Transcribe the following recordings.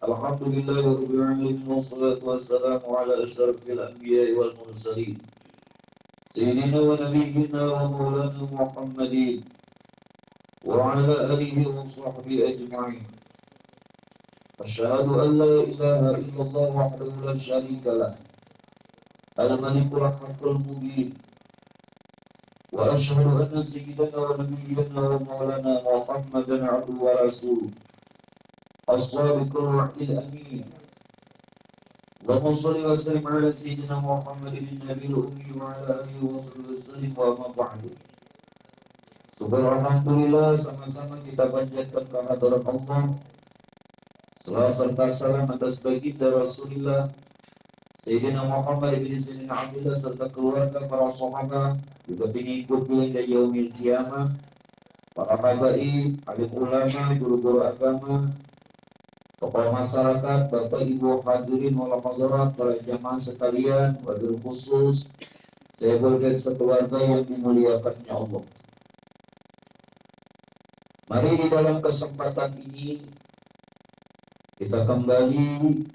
Alhamdulillah rabbil alamin wassalatu wassalamu ala asyrafil anbiya'i wal mursalin sayyidina wa nabiyyina wa maulana Muhammadin wa ala alihi wa sahbihi ajma'in. Asyhadu an la ilaha illallah wahdahu la syarika lah al-malikul haqqul mubin wa asyhadu anna sayyidana wa nabiyyana wa maulana Muhammadan abduhu wa rasuluh as-sadiqul wa'dil amin. Allahumma shalli wa sallim ala sayyidina Muhammadin nabiyil ummi wa ala alihi wa sahbihi wasallim wa ma ba'du. Alhamdulillah, sama-sama kita panjatkan kehadirat Allah. Salam serta salam atas baginda Rasulullah Sayyidina Muhammad bin Sayyidina Abdullah serta keluarga para sahabat, juga pengikut hingga yaumil qiyamah, para habaib, alim ulama, guru-guru agama, tokoh masyarakat, bapak ibu hadirin wal hadirat, para jamaah sekalian, wabil khusus saya berkat sekeluarga yang dimuliakannya Allah. Mari di dalam kesempatan ini kita kembali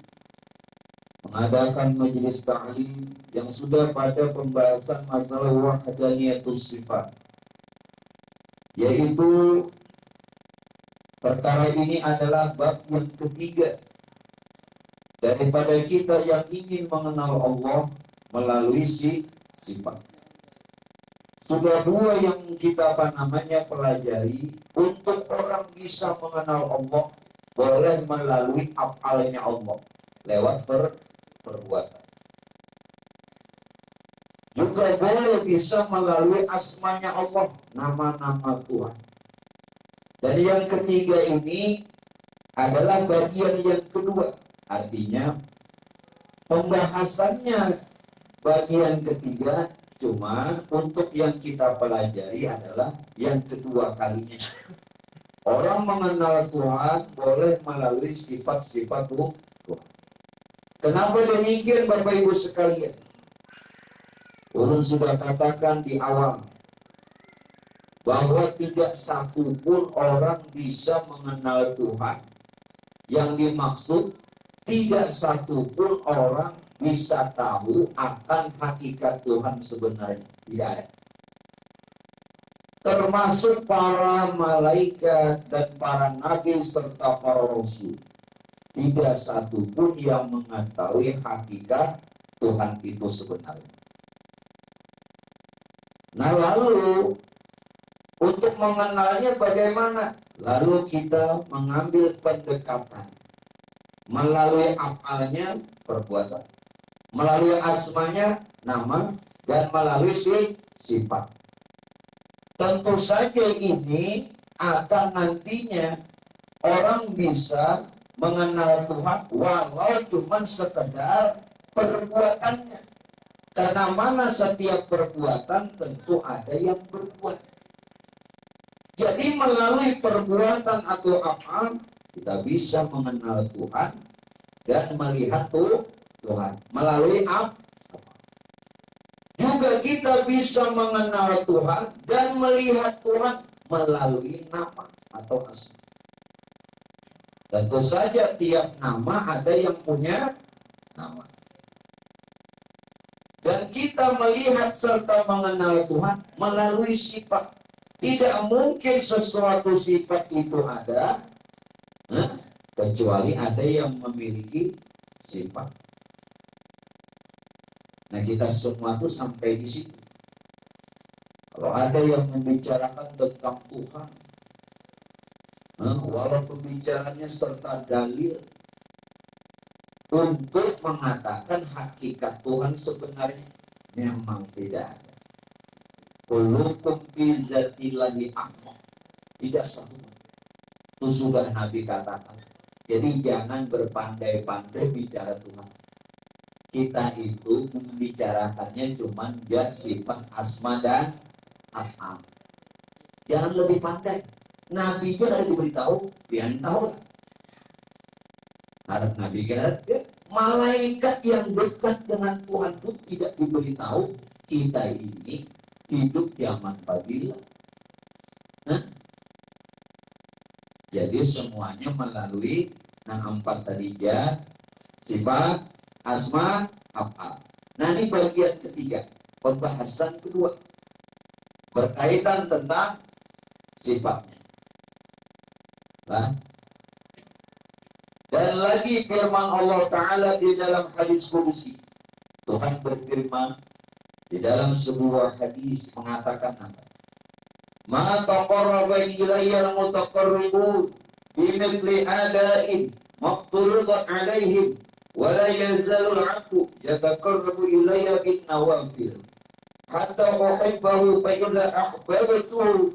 mengadakan majelis ta'lim yang sudah pada pembahasan masalah wahdaniyatus sifat, yaitu perkara ini adalah bab yang ketiga daripada kita yang ingin mengenal Allah melalui sifat. Sudah dua yang kita pelajari. Untuk orang bisa mengenal Allah boleh melalui afalnya Allah lewat perbuatan. Juga boleh bisa melalui asmanya Allah, nama-nama Tuhan. Dan yang ketiga ini adalah bagian yang kedua. Artinya pembahasannya bagian ketiga, cuma untuk yang kita pelajari adalah yang kedua kalinya. Orang mengenal Tuhan boleh melalui sifat-sifat Tuhan. Kenapa demikian Bapak Ibu sekalian? Ulun sudah katakan di awal bahwa tidak satu pun orang bisa mengenal Tuhan. Yang dimaksud tidak satu pun orang bisa tahu akan hakikat Tuhan sebenarnya. Tidak ada. Termasuk para malaikat dan para nabi serta para rasul. Tidak satu pun yang mengetahui hakikat Tuhan itu sebenarnya. Nah lalu untuk mengenalnya bagaimana? Lalu kita mengambil pendekatan melalui afalnya perbuatan, melalui asmanya nama, dan melalui sifat. Tentu saja ini akan nantinya orang bisa mengenal Tuhan walau cuma sekedar perbuatannya. Karena mana setiap perbuatan tentu ada yang berbuat. Jadi melalui perbuatan atau amal kita bisa mengenal Tuhan dan melihat Tuhan melalui amal. Juga kita bisa mengenal Tuhan dan melihat Tuhan melalui nama atau asma. Tentu saja tiap nama ada yang punya nama. Dan kita melihat serta mengenal Tuhan melalui sifat. Tidak mungkin sesuatu sifat itu ada kecuali ada yang memiliki sifat. Nah kita semua tuh sampai di situ. Kalau ada yang membicarakan tentang Tuhan, walau pembicaranya serta dalil untuk mengatakan hakikat Tuhan sebenarnya memang tidak ada. Kullukum fi zatillahi ahmad. Tidak semua. Itu sudah Nabi katakan. Jadi jangan berpandai-pandai bicara Tuhan. Kita itu membicarakannya cuma sifat asma dan af'al. Jangan lebih pandai. Nabi itu ada diberitahu, biar tahu. Harap Nabi kata, malaikat yang dekat dengan Tuhan pun tidak diberitahu. Kita ini hidup zaman Babila. Jadi semuanya melalui Nah, 4 tadi zat, sifat, asma, af'al. Nah, ini bagian ketiga, pembahasan kedua berkaitan tentang sifatnya. Nah, dan lagi firman Allah Ta'ala di dalam hadis qudsi. Tuhan berfirman di dalam sebuah hadis mengatakan apa? Ma taqarraba ilayya al-mutaqarribun bimithli ada'in maqturudat alaihim wa la yazalu al-'abdu yataqarrabu ilayya bin nawafil hatta uhibbahu fa idza ahbabtuhu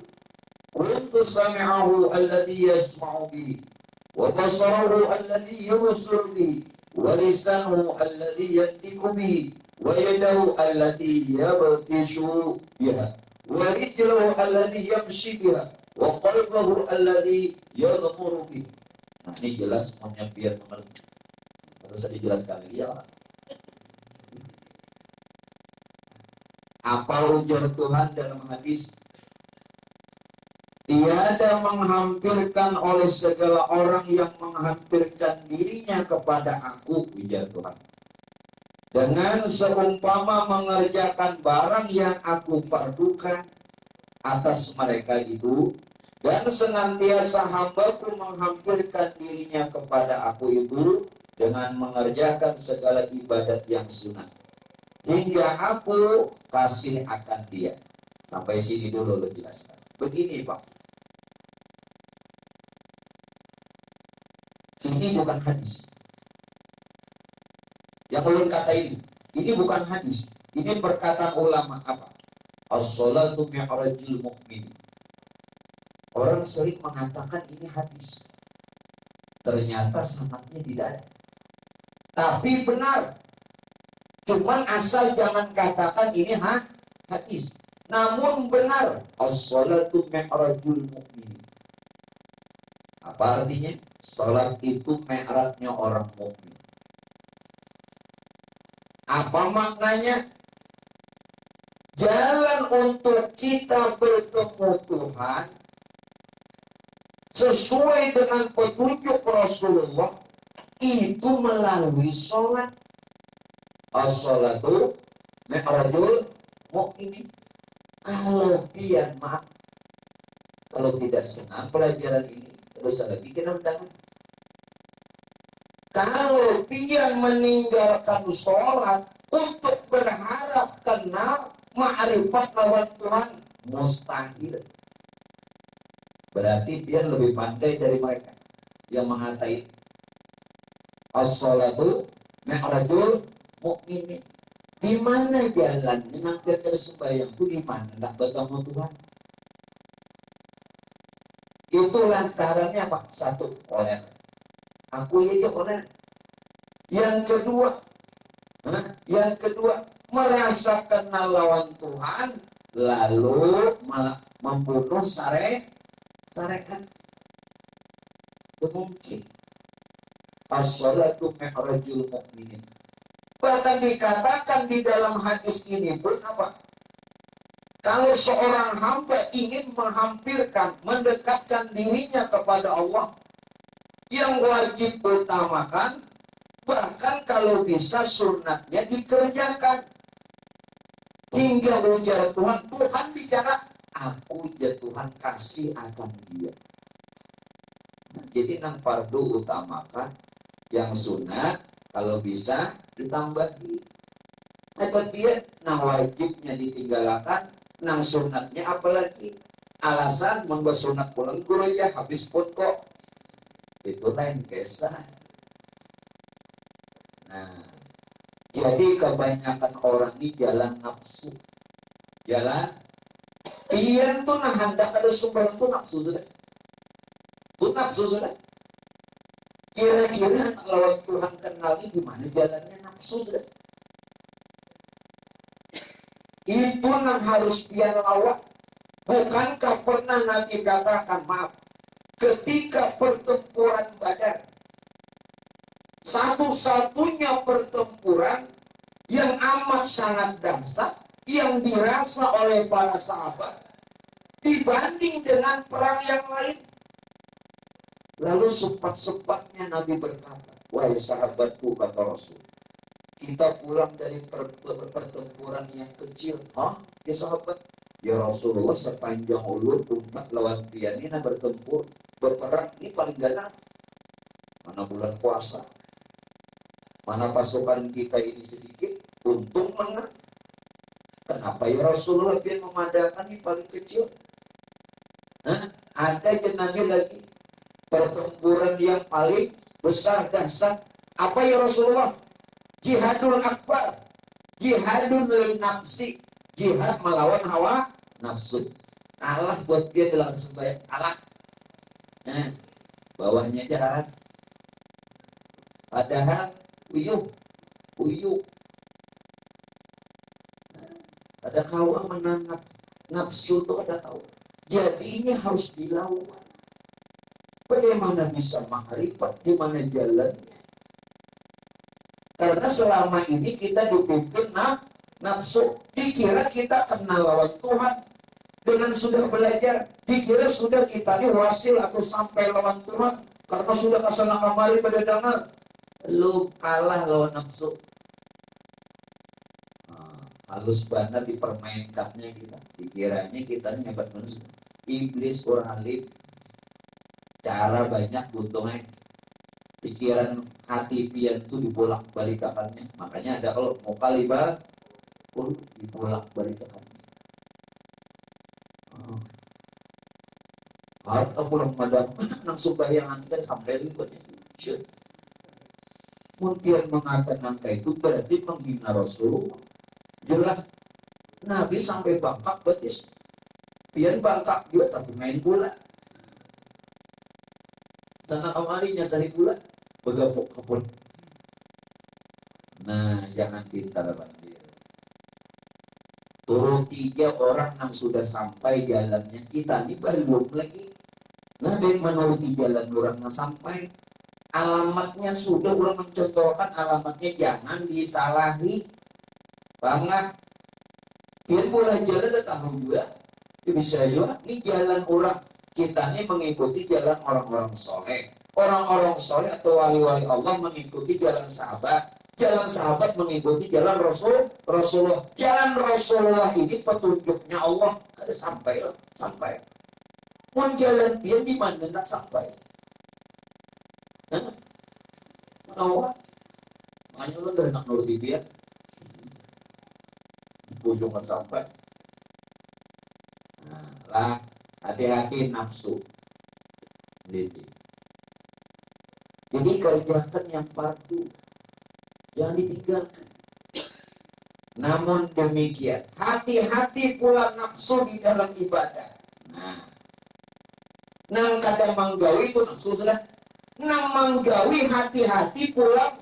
kuntu sami'ahu alladhi yasma'u bihi wa basarahu alladhi yubsiru bihi wa lisanuhu alladhi yantiqu bihi wa yadahu allati yabtishu biha wa rijluhu allati yamshi biha wa qalbuhu alladhi yadhkuru bihi. Nah, ini jelas semuanya biar mengerti. Harus dijelaskan lagi ya. Apa ujar Tuhan dalam hadis? Tiada menghampirkan oleh segala orang yang menghampirkan dirinya kepada aku, ujar Tuhan, dengan seumpama mengerjakan barang yang aku fardukan atas mereka itu, dan senantiasa hambaku menghampirkan dirinya kepada aku itu dengan mengerjakan segala ibadat yang sunat, hingga aku kasih akan dia. Sampai sini dulu lo jelaskan. Begini Pak, ini bukan hadis. Yang ulun kata ini bukan hadis. Ini perkataan ulama apa? As-salatu mi'rajul mu'min. Orang sering mengatakan ini hadis. Ternyata sanadnya tidak ada. Tapi benar. Cuman asal jangan katakan ini hadis. Namun benar. As-salatu mi'rajul mu'min. Apa artinya? Salat itu mi'rajnya orang mukmin. Apa maknanya? Jalan untuk kita bertemu Tuhan sesuai dengan petunjuk Rasulullah itu melalui sholat. As-sholatu mi'rajul mu'min. Kalau pian maaf, kalau tidak senang pelajaran ini, terus lagi kena undangan. Kalau pian meninggalkan sholat untuk berharap kenal ma'rifat lawan Tuhan, mustahil. Berarti pian lebih pandai dari mereka yang mengatai as-sholatu mi'rajul mu'min. Di mana jalannya hampir tersembahyang itu di mana? Tak bertemu Tuhan. Itu lantarannya apa? Satu, oleh aku aja oleh. Yang kedua, merasa kenal lawan Tuhan, lalu membunuh syariat. Mungkin. As-sholatu mi'rajul mu'minin. Bahkan dikatakan di dalam hadis ini pun apa? Kalau seorang hamba ingin menghampirkan, mendekatkan dirinya kepada Allah, yang wajib utamakan, bahkan kalau bisa sunatnya dikerjakan. Hingga ujar Tuhan, Tuhan bicara, aku ya Tuhan kasih akan dia. Nah, jadi nang fardu utamakan, yang sunat kalau bisa ditambahi. Nah, tapi nang wajibnya ditinggalkan, nang sunatnya apalagi. Alasan membuat sunat pulang guru ya habis pun kok. Itu lain kisah. Nah, jadi kebanyakan orang ini jalan nafsu. Jalan pian tuh nah hendak ada sumber tuh nafsu sudah. Tuh nafsu sudah. Kira-kira kalau Tuhan kenal ini gimana jalannya nafsu sudah. Itu yang harus pian lawan. Bukankah pernah Nabi katakan, maaf, ketika pertempuran Badar, satu-satunya pertempuran yang amat sangat dahsyat yang dirasa oleh para sahabat dibanding dengan perang yang lain. Lalu sempat-sempatnya Nabi berkata, wahai sahabatku, kata Rasul, kita pulang dari pertempuran yang kecil. Hah? Ya sahabat, ya Rasulullah, sepanjang ulur umat lawan pianina bertempur, berperang, ini paling ganas. Mana bulan puasa, mana pasukan kita ini sedikit, untung menang. Kenapa ya Rasulullah biar memadakan ini paling kecil? Hah? Ada jenazah lagi pertempuran yang paling besar dahsyat. Apa ya Rasulullah? Jihadul akbar, jihadul nafsi, jihad melawan hawa nafsu. Kalah buat dia dalam sembahyang, kalah. Nah, bawahnya jahat. Padahal uyuh. Ada kawa menangkap nafsu itu, ada kawa. Jadi ini harus dilawan. Bagaimana bisa makrifat, di mana jalannya? Karena selama ini kita dipimpin nafsu. Dikira kita kenal lawan Tuhan. Dengan sudah belajar, dikira sudah kita ini wasil atau sampai lawan Tuhan. Karena sudah kesana kemari pada dengar. Lu kalah lawan nafsu. Halus banget dipermainkannya kita. Dikiranya kita ini hebat manusia. Iblis orang alim. Cara banyak buntungnya. Pikiran hati pian itu dibolak-balik akannya. Makanya ada kalau mau kalibat dibolak-balik akannya. Harta pulang madam langsung bayangan kan sampai libatnya. Mungkin mengatakan angka itu berarti menghina Rasulullah. Jelas Nabi sampai bangkak betis. Pian bangkak dia tapi main bola. Sana kamarinya sari bulan begapuk kapun. Nah, jangan pintar bandir. Turun 3 orang yang sudah sampai jalannya, kita ini belum lagi. Nah, bagaimana menuruti jalan orang yang sampai? Alamatnya sudah orang mencontohkan, alamatnya jangan disalahi. Banget. Biar mulai jalan datang juga. Ya bisa juga, ini jalan orang. Kita ini mengikuti jalan orang-orang soleh. Orang-orang soleh atau wali-wali Allah mengikuti jalan sahabat. Jalan sahabat mengikuti jalan Rasulullah. Jalan Rasulullah ini petunjuknya Allah. Ada sampai. Mau jalan dia di mana tak sampai. Kenapa? Makanya lo dari nak nuruti dia. Ujung kan sampai. Nah, lah. Hati-hati nafsu. Jadi kerjakan yang fardu, jangan ditinggalkan. Namun demikian, hati-hati pula nafsu di dalam ibadah. Nang kadang manggawi itu nafsu sudah. Nang manggawi hati-hati pula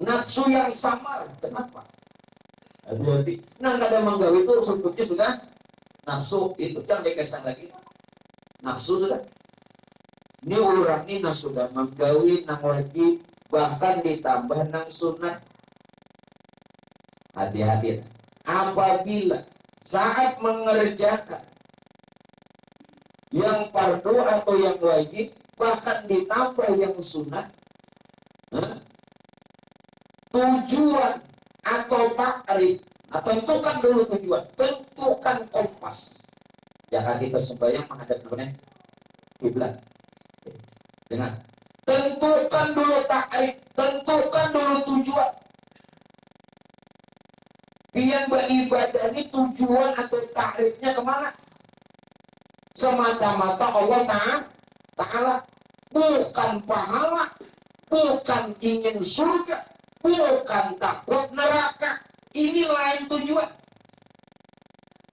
nafsu yang samar. Kenapa? Hati-hati. Nang kadang manggawi itu sebutnya sudah nafsu itu jangan dikasih lagi. Nafsu sudah. Ini orang ini sudah menggawi nang wajib, bahkan ditambah nang sunat. Hati-hati. Apabila saat mengerjakan yang fardu atau yang wajib, bahkan ditambah yang sunat, tujuan atau takrif. Nah, tentukan dulu tujuan, tentukan kompas. Jangan kita sembahyang menghadap kepada kiblat. Dengar. Tentukan dulu takrif, tentukan dulu tujuan. Biar beribadah ini tujuan atau takrifnya kemana? Semata-mata Allah Ta'ala. Bukan pahala, bukan ingin surga, bukan takut neraka. Ini lain tujuan.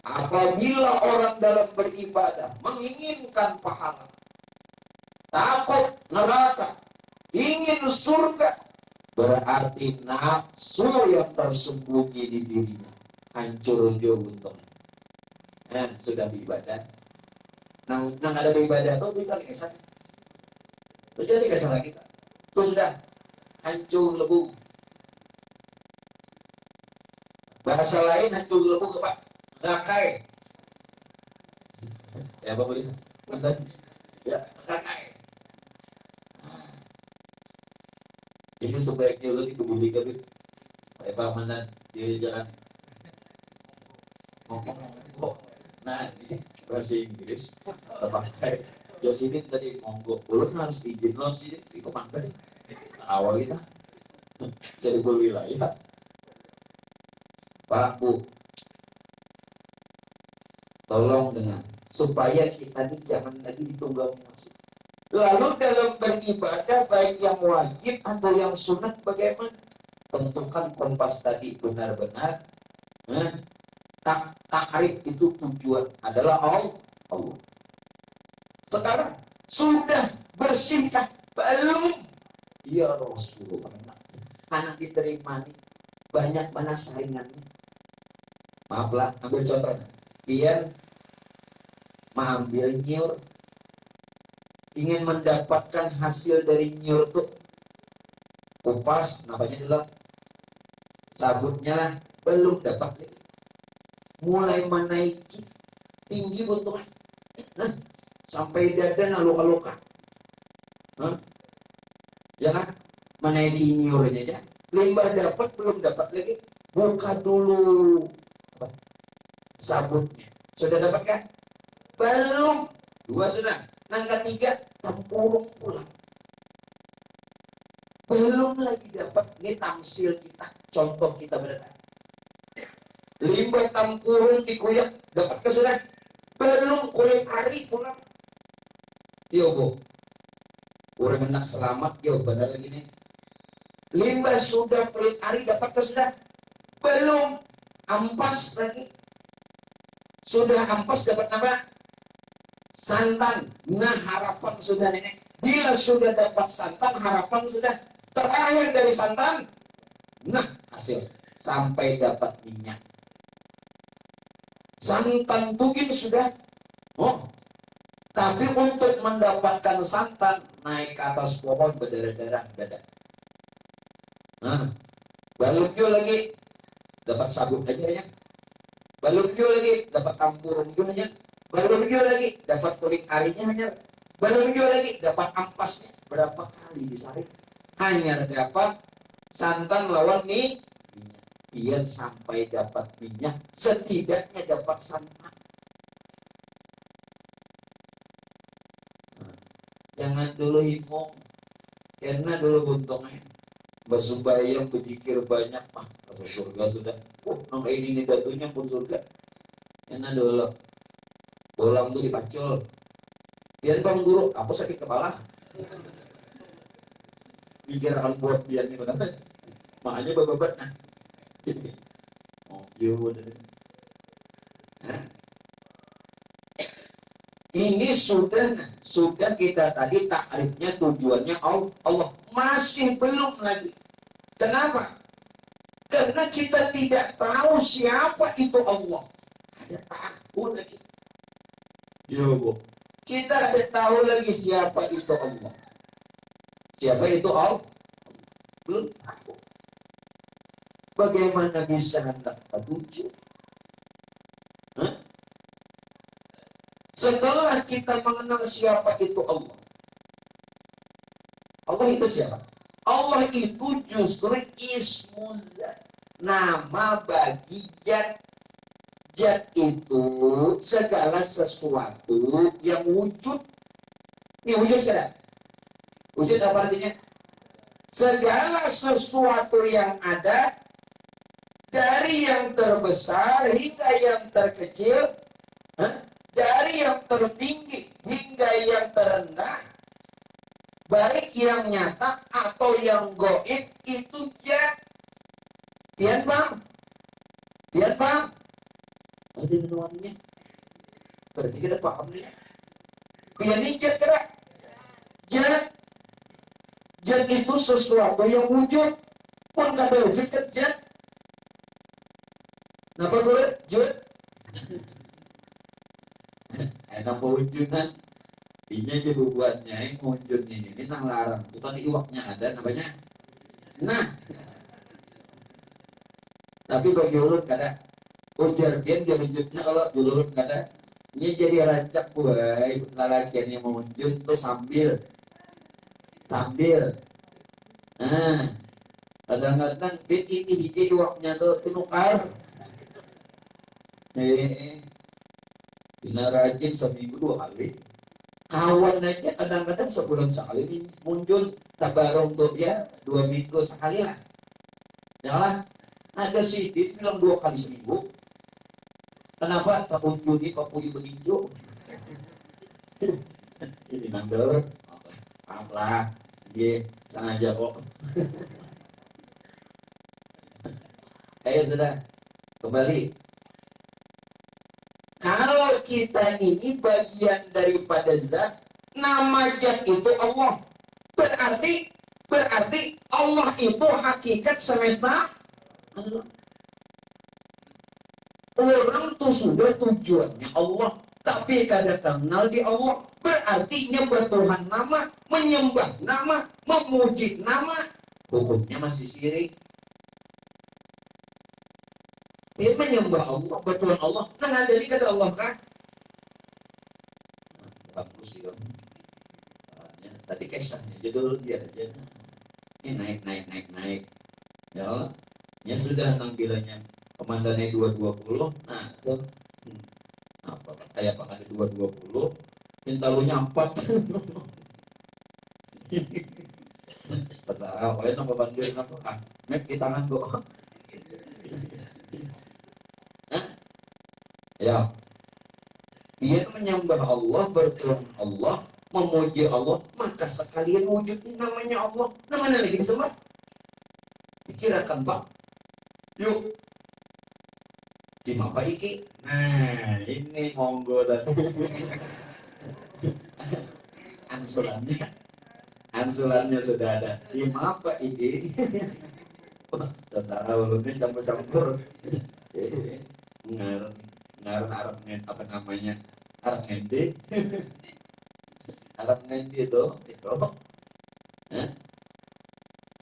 Apabila orang dalam beribadah menginginkan pahala, takut neraka, ingin surga, berarti nafsu yang tersembunyi di dirinya hancur dia untungnya. Sudah beribadah. Nang ada beribadah itu kali kesan. Itu jadi kesalahan kita. Itu sudah hancur lebu. Bahasa lain hancur lebu apa? Rakai. Ya apa boleh? Ya, kakak. Nah, ini sebaiknya lu dikebumikan tuh. Kayak pamanan di jalan ngomong. Nah, ini bahasa Inggris. Terpakai. Jocelyn tadi monggo. Ulun harus izin non sih. Itu mantan. Awal kita. Jadi wilayah. Pak, Bu, tolong dengan supaya kita ini jangan lagi ditunggang masuk. Lalu dalam beribadah baik yang wajib atau yang sunat bagaimana? Tentukan kompas tadi benar-benar takrif itu tujuan adalah Allah. Sekarang sudah bersihkah? Belum. Ya Rasulullah. Anak diterima nih banyak mana saingannya. Maaflah, ambil contoh. Biar mengambil nyur, ingin mendapatkan hasil dari nyur tuh kupas, namanya adalah sabutnya lah, belum dapat lagi. Mulai menaiki tinggi bentuknya, sampai dada luka-luka, ya kan? Menaiki nyurnya aja, limbah dapat belum dapat lagi, buka dulu sabutnya. Sudah dapat kan? Belum. Dua sudah. Yang ketiga, tempurung pulang. Belum lagi dapat. Ini tamsil kita. Contoh kita berada. Limbah tempurung dikuyak. Dapat ke sudah? Belum. Kulit hari pulang. Yo, Bu. Orang hendak selamat. Yo, benar lagi nih. Limbah sudah kulit hari dapat ke sudah? Belum. Ampas lagi. Sudah ampas dapat apa? Santan. Nah, harapan sudah nenek. Bila sudah dapat santan, harapan sudah terakhir dari santan. Nah, hasil sampai dapat minyak. Santan tugin sudah. Oh, tapi untuk mendapatkan santan naik ke atas pohon berdarah-darah dada. Nah, balutnya lagi dapat sabut aja ya. Balutnya lagi dapat tampurung aja. Balutnya lagi dapat kulit arinya hanya. Balutnya lagi dapat ampasnya. Berapa kali disaring? Hanya dapat santan lawan minyak. Biar sampai dapat minyak, setidaknya dapat santan. Nah, jangan dulu himung, karena dulu buntongnya bersembahyang berzikir banyak, masuk surga sudah. Nong ini datunya pun surga. Karena dulu bolang tuh dipacul. Biar bang guru, aku sakit kepala. Pikir akan buat biar nih benar. Makanya babat. Oh, iya benar. Ini sudah kita tadi takrifnya tujuannya Allah. Masih belum lagi. Kenapa? Karena kita tidak tahu siapa itu Allah. Ada takut lagi. Ya, Bu. Kita tidak tahu lagi siapa itu Allah. Siapa itu Allah? Belum tahu. Bagaimana bisa hendak terwujud? Setelah kita mengenal siapa itu Allah. Allah itu siapa? Allah itu justru ismu zat. Nama bagi zat. Zat itu segala sesuatu yang wujud. Ini wujud kan? Wujud apa artinya? Segala sesuatu yang ada, dari yang terbesar hingga yang terkecil, dari yang tertinggi hingga yang terendah, baik yang nyata atau yang goib, itu zat. Pian bang? Pian bang? Ada nuannya. Berarti kita paham nih. Pian ini zat kira? Zat. Zat itu sesuatu yang wujud. Pun kata wujud kan zat. Kenapa gue? Zat. Enak pewujudan. Ini aja buatnya yang wujud ini nang larang. Bukan iwaknya ada namanya. Nah. Tapi bagi ulun kada ujar dia wujudnya kalau ulun kada Ini jadi rancak buai lalakian yang mewujud tuh sambil. Nah, kadang-kadang ini hiji waknya tuh tunukar. Bila rajin seminggu 2 kali. Kawan aja kadang-kadang sebulan sekali muncul tabarong tuh ya 2 minggu sekali lah. Ya, ada sih bilang 2 kali seminggu. Kenapa tak kunjungi Pak Puji begitu? Ini nandor, apalah, dia sengaja kok. Ayo sudah kembali. Kalau kita ini bagian daripada zat, nama zat itu Allah. Berarti Allah itu hakikat semesta. Orang tuh sudah tujuannya Allah, tapi kada kenal di Allah. Berarti nyembah Tuhan nama, menyembah nama, memuji nama, hukumnya masih syirik. Dia menyembah Allah, betul Allah. Nah, jadi kata Allah kan? Bagus ya. Tadi kisahnya judul dia aja. Ini naik. Ya, ya sudah tampilannya komandannya 220. Nah, itu apa kayak Pak ada 220, pintalunya 4. Terserah, pokoknya tambah bantuin aku. Mek di tangan kok. Ya, dia menyembah Allah, bertuhan Allah, memuji Allah, maka sekalian wujudnya namanya Allah. Namanya lagi disembah. Pikirkan Pak. Yuk. Di apa iki? Nah, ini monggo dan ansulannya sudah ada. Di apa iki? Terserah ulunnya campur-campur. Arab apa namanya? Arab ngendi. Arab ngendi itu.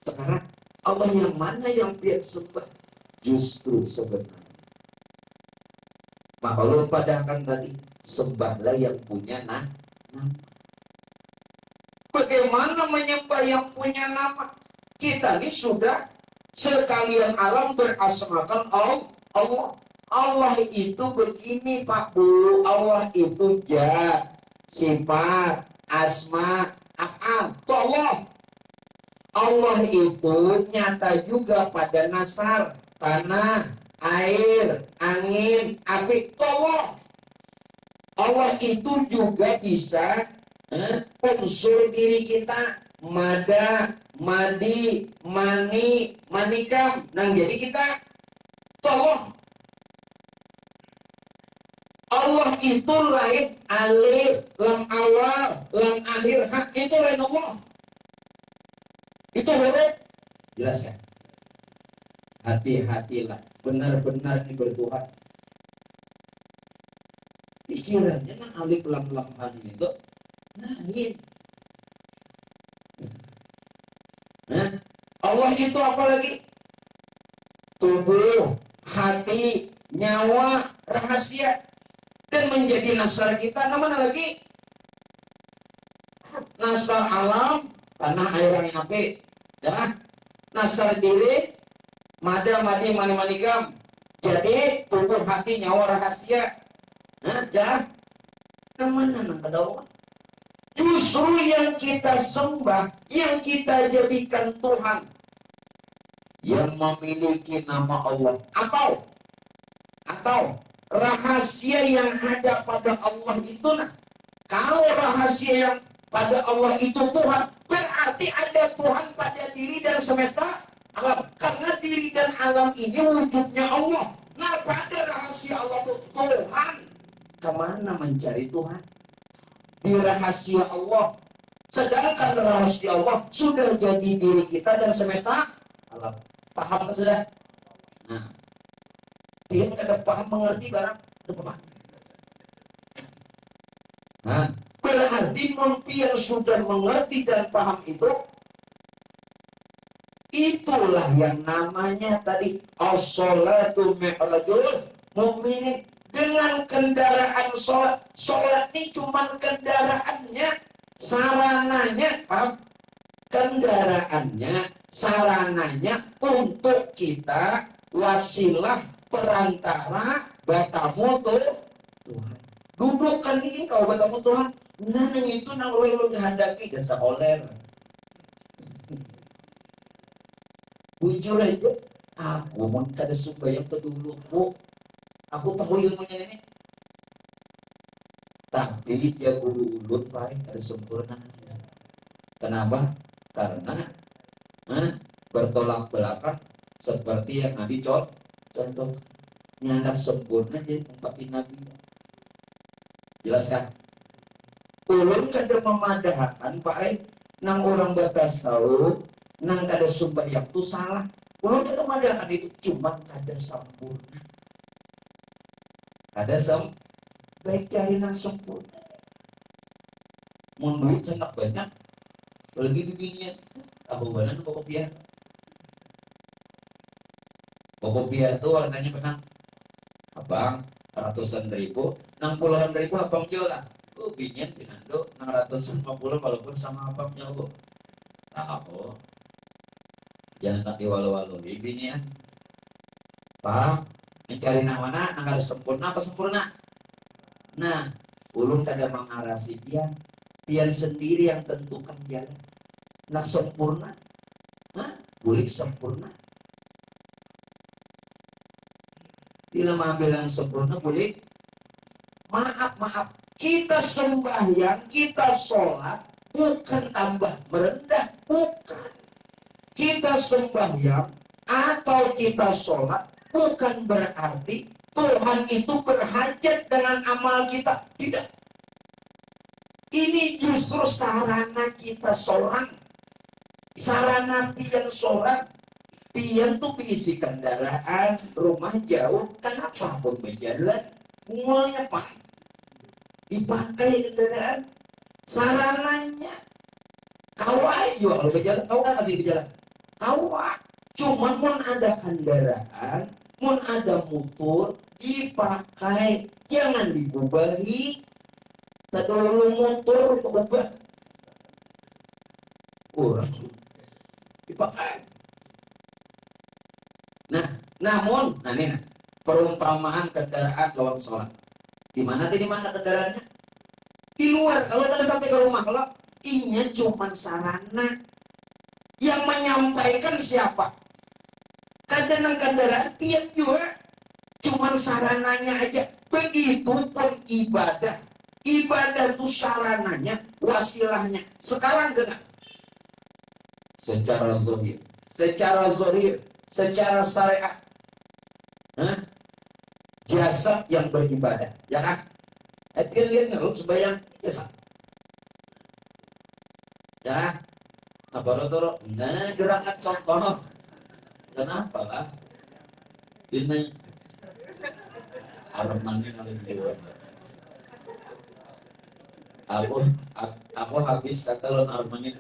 Sekarang Allah yang mana yang pihak sembah? Justru sebenarnya. Maka lu padahkan tadi, sembahlah yang punya nama. Bagaimana menyembah yang punya nama? Kita ini sudah sekalian alam berasmakan Allah. Allah itu begini Pak Bu. Allah itu zat, sifat, asma, af'al. Tolong. Allah itu nyata juga pada nasar, tanah, air, angin, api. Tolong. Allah itu juga bisa unsur diri kita. Mada, madi, mani, manikam. Nah jadi kita tolong. Allah itu lain alif, lam awal, lam akhir, hak itu lain Allah. Itu boleh? Jelas kan? Hati-hatilah. Benar-benar ini bertuhan. Pikirannya nah alif, lam itu lain. Nah, Allah itu apa lagi? Tubuh, hati, nyawa, rahasia. Dan menjadi nasar kita, namanya lagi? Nasar alam, tanah air angin api. Ya. Nasar diri, mada, madi, mani, manikam. Jadi, tubuh, hati, nyawa, rahasia. Nah, ya. Namanya Allah. Justru yang kita sembah, yang kita jadikan Tuhan, yang memiliki nama Allah. Atau rahasia yang ada pada Allah itu, nah, kalau rahasia yang pada Allah itu Tuhan, berarti ada Tuhan pada diri dan semesta alam. Karena diri dan alam ini wujudnya Allah. Nah, pada rahasia Allah itu Tuhan. Kemana mencari Tuhan? Di rahasia Allah. Sedangkan rahasia Allah sudah jadi diri kita dan semesta alam. Paham sudah? Nah, dia kada paham mengerti barang depan. Nah, berarti yang sudah mengerti dan paham itu, itulah yang namanya tadi as-salatu mi'rajul mu'minin. dengan kendaraan sholat. Sholat ini cuma kendaraannya, sarananya, paham? Kendaraannya, sarananya untuk kita wasilah perantara batamu Tuhan. Dudukkan ini kau batamu Tuhan. Nah itu nang lu dihendaki dasa oler. Bujur aja. Aku mau kada sumbayang ke dulu, Bu. Aku tahu ilmunya ini. Tapi dia guru ulut paling ada sempurna. Kenapa? Karena bertolak belakang seperti yang Nabi contoh nyanda sempurna jadi ungkapin Nabi. Jelaskan? Ulun kada memadahkan paling nang orang batas tahu nang kada sumbayang itu salah. Ulun kada memadahkan itu cuma kada sempurna. Ada baik cari nang sempurna. Mun duit enak banyak, lagi bibinya, aku banan kopiah. Kopiah itu warnanya benang. Abang, ratusan ribu, 60-an ribu abang jual lah. Binyan pinando 650 walaupun sama abangnya bu. Tak apa. Jangan tak diwalu-walu bibinya. Paham? Mencari nang mana, nang harus sempurna apa sempurna? Nah, ulun kada mengarasi pian sendiri yang tentukan jalan. Nah sempurna, boleh sempurna. Bila mengambil yang sempurna boleh. Maaf, kita sembahyang, kita sholat bukan tambah merendah, bukan. Kita sembahyang atau kita sholat bukan berarti Tuhan itu berhajat dengan amal kita. Tidak. Ini justru sarana kita seorang. Sarana pian seorang. Pian tuh isi kendaraan, rumah jauh. Kenapa pun berjalan? Mulanya apa? Dipakai kendaraan. Sarananya. Kawai jual berjalan. Kau kan masih berjalan. Kawai. Cuman pun ada kendaraan. Mun ada motor dipakai, jangan digubahi. Tak dulu motor berubah, kurang dipakai. Nah, namun, ini perumpamaan kendaraan lawan sholat. Di mana kendaraannya? Di luar. Kalau ada sampai ke rumah, kalau inya cuma sarana. Yang menyampaikan siapa? Kadang kendaraan pian juga cuman sarananya aja. Begitupun ibadah. Ibadah itu sarananya, wasilahnya. Sekarang dengar. Secara zahir, secara syariat. Jasad yang beribadah, ya kan? Lihat nggak sembahyang jasad. Ya, apa toro? Nah, gerakan contoh. Kenapa lah? Ini armannya kali dewa. Aku habis kata lon armannya.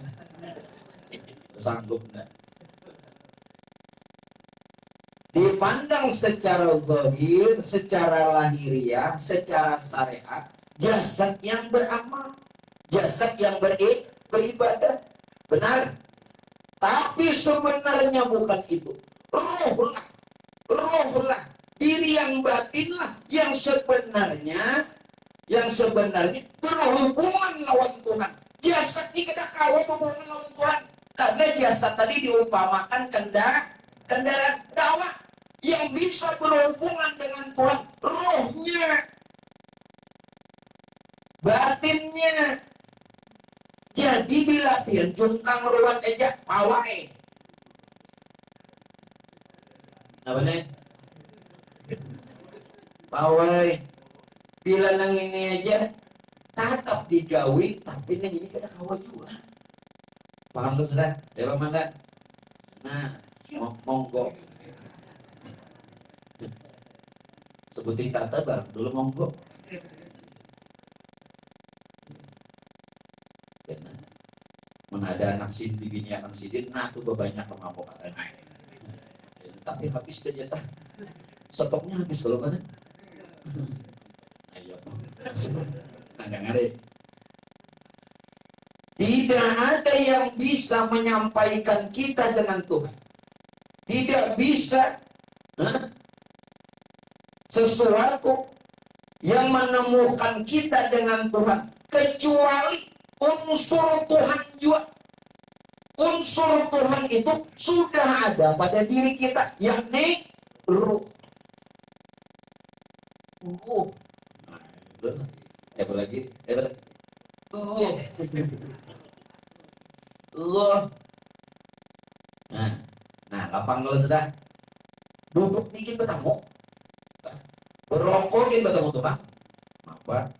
Sanggup enggak? Dipandang secara zahir, secara lahiriah, secara syariat, jasad yang beramal, jasad yang beribadah. Benar. Tapi sebenarnya bukan itu. Rohlah, diri yang batinlah yang sebenarnya berhubungan lawan Tuhan. Jasad ini kita kawan berhubungan lawan Tuhan. Karena jasad tadi diumpamakan kendaraan dakwah yang bisa berhubungan dengan Tuhan. Rohnya, batinnya. Jadi bila pian juntang ruang aja pawai. Apa nih? Pawai. Bila nang ini aja tetap digawi, tapi nang ini kena kawai juga. Paham lu sudah? Dewa mana? Nah, monggo. Sebutin kata bang, dulu monggo. Ada anak sidin, bini anak sidin, nah itu banyak kemampuan. Tapi habis kejadian, stoknya habis kalau mana? Ayo. Nah, dengerin. Tidak ada yang bisa menyampaikan kita dengan Tuhan. Tidak bisa sesuatu yang menemukan kita dengan Tuhan kecuali unsur Tuhan juga. Unsur Tuhan itu sudah ada pada diri kita, yakni ruh. Nah, itu. Apa lagi? Nah, lapang kalau sudah duduk dikit bertemu, berokok dikit bertemu tuh kan? Apa?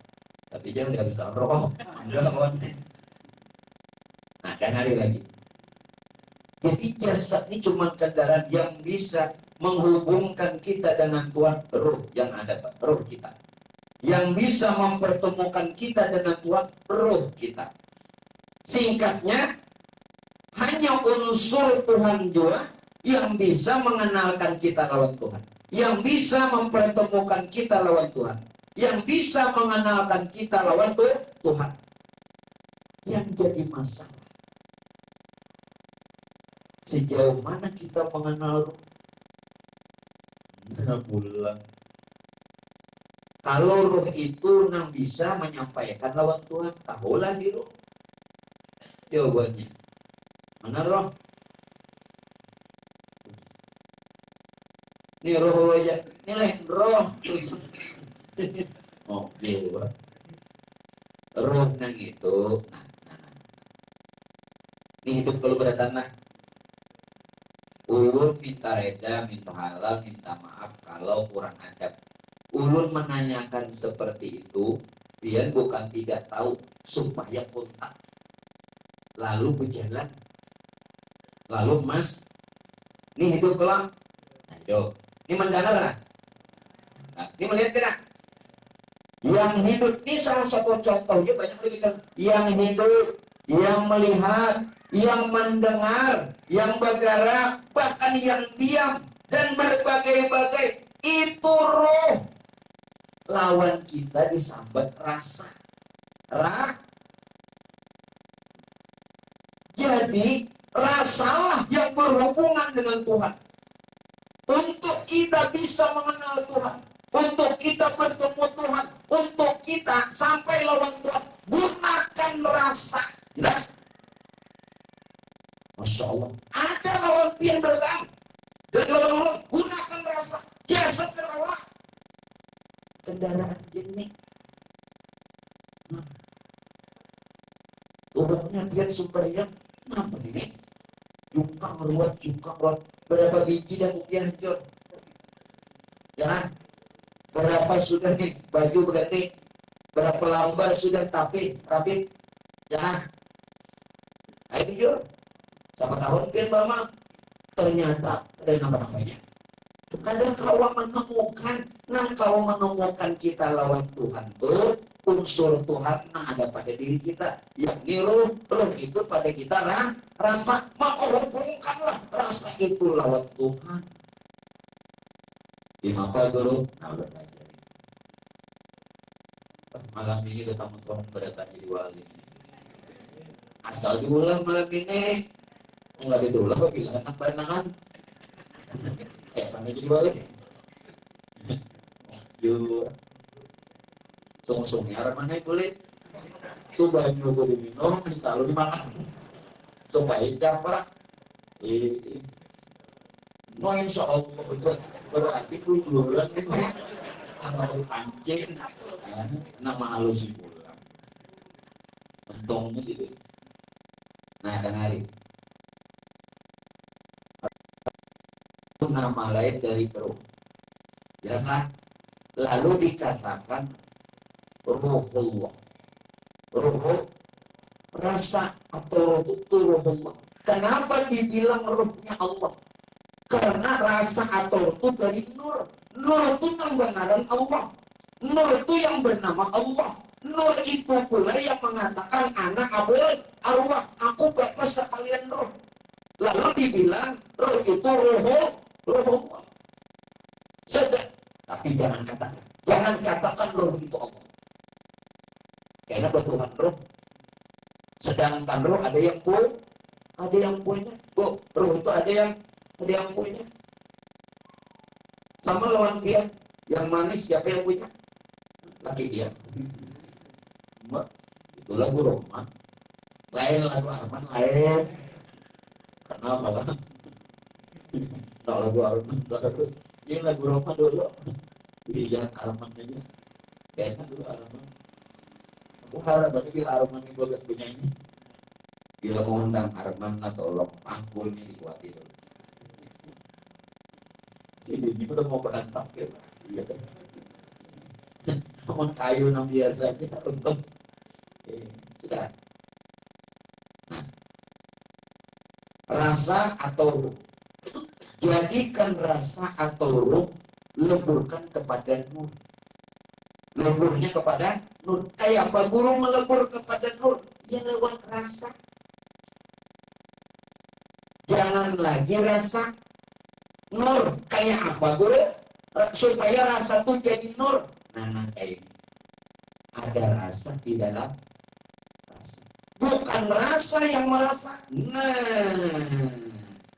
Tapi jangan nggak bisa rokok. Enggak kawan. Nah, dan hari lagi. Jadi jasad ini cuma kendaraan yang bisa menghubungkan kita dengan Tuhan, roh yang ada, Pak, roh kita. Yang bisa mempertemukan kita dengan Tuhan, roh kita. Singkatnya, hanya unsur Tuhan juga yang bisa mengenalkan kita lawan Tuhan. Yang bisa mempertemukan kita lawan Tuhan. Yang bisa mengenalkan kita lawan Tuhan. Yang jadi masalah, sejauh mana kita mengenal roh? Bulan. Kalau roh itu nang bisa menyampaikan lawan Tuhan, tahulah di roh. Jawabannya, mana roh? Ini roh aja, ini roh. Oh, iya. Roh nang itu, ini hidup kalau bertanah. Ulun minta reda, minta halal, minta maaf kalau kurang adab. Ulun menanyakan seperti itu, biar bukan tidak tahu, supaya kontak. Lalu berjalan. Lalu mas, ini hidup kelang. Nah, hidup. Ini mendengar kan? Nah, ini melihat tidak? Yang hidup ini salah satu contohnya banyak lagi kan. Yang hidup, yang melihat, yang mendengar, yang bergerak, bahkan yang diam, dan berbagai-bagai. Itu roh. Lawan kita disambat rasa. Jadi, rasalah yang berhubungan dengan Tuhan. Untuk kita bisa mengenal Tuhan. Untuk kita bertemu Tuhan. Untuk kita sampai lawan Tuhan. Gunakan rasa. Jelas? Masya Allah. Ada lawan yang bertahan. Dan lawan gunakan rasa. Jasad terawak. Kendaraan jenis. Turunnya dia sembahyang. Apa ini? Jungkang ruwet. Berapa biji dan kemudian hancur. Jangan. Berapa sudah nih baju berganti. Berapa lambat sudah tapi jangan. Ayo jujur. Sama tahun kan mama. Ternyata ada nama-namanya. Kadang kalau menemukan kita lawan Tuhan tuh unsur Tuhan ada pada diri kita, yakni roh itu pada kita rasa, maka hubungkanlah rasa itu lawan Tuhan. Gimana guru? Nah, udah belajar. Malam ini ketemu Tuhan berdatang jadi wali. Asal diulang malam ini, nggak diulang bila anak barengan. Mana jadi wali? Yuk, sung-sungnya arah mana kulit? Itu banyu gue diminum, lalu dimakan. Supaya capek. No insya Allah berarti kujuran itu nama pancing, nama halus pulang. Untungnya sih. Nah, dan hari itu nama lain dari roh. Biasa. Lalu dikatakan Ruhullah. Ruh rasa atau roh itu Ruhullah. Kenapa dibilang ruhnya Allah? Karena rasa atau itu dari nur. Nur itu yang benaran Allah. Nur itu yang bernama Allah. Nur itu pula yang mengatakan anak abul arwah. Aku bapak sekalian roh. Lalu dibilang roh itu Ruhullah. Sedang. Tapi jangan katakan. Ya Jangan katakan roh itu Allah. Karena Tuhan roh. Sedangkan roh ada yang punya. Roh itu ada yang punya. Sama lawan dia, yang manis siapa yang punya? Laki dia. Mbak, itu lagu Rohman. Lain lagu Arman, lain. Kenapa kan? Nah, lagu Arman terus. Ini lagu Rohman dulu. Jangan Arman aja. Kayaknya dulu Arman. Aku harap tadi bila Arman ini buat punya ini. Bila mau undang Arman atau Lok Pangkulnya dikuatin dulu. Sini ini udah mau berantem gitu. Iya kan? Namun kayu yang biasanya untuk sudah. Nah, rasa atau ruh. Jadikan rasa atau ruh leburkan kepada nur. Leburnya kepada nur. Kayak apa guru melebur kepada nur? Ya lewat rasa. Jangan lagi rasa nur. Kayak apa guru? Supaya rasa itu jadi nur. Nah, kayak ini. Ada rasa di dalam rasa. Bukan rasa yang merasa. Nah,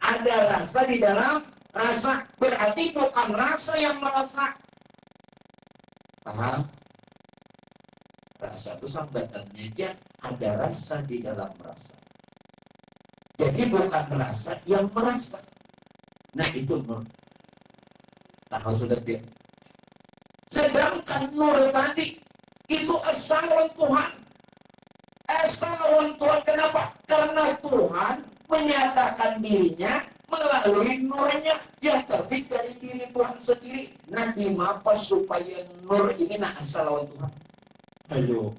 ada rasa di dalam rasa. Berarti bukan rasa yang merasa. Paham? Rasa itu sambatannya aja. Ada rasa di dalam rasa. Jadi bukan rasa yang merasa. Nah, itu nur. Tahu sudah dia. Sedangkan nur tadi itu asalan Tuhan. Asalan Tuhan kenapa? Karena Tuhan menyatakan dirinya melalui nurnya yang terbit dari diri Tuhan sendiri. Nah, dimapa supaya nur ini asalan Tuhan? Ayo,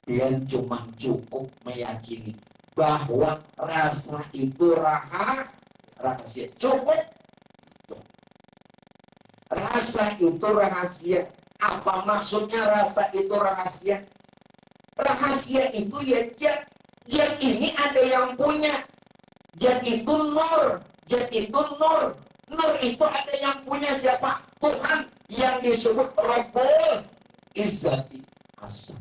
dia cuma cukup meyakini bahwa rasa itu rahasia. Cukup. Rasa itu rahasia. Apa maksudnya rasa itu rahasia? Rahasia itu ya zat ini ada yang punya. Zat itu nur. Zat itu nur. Nur itu ada yang punya siapa? Tuhan yang disebut Rabbul Izzati Asa.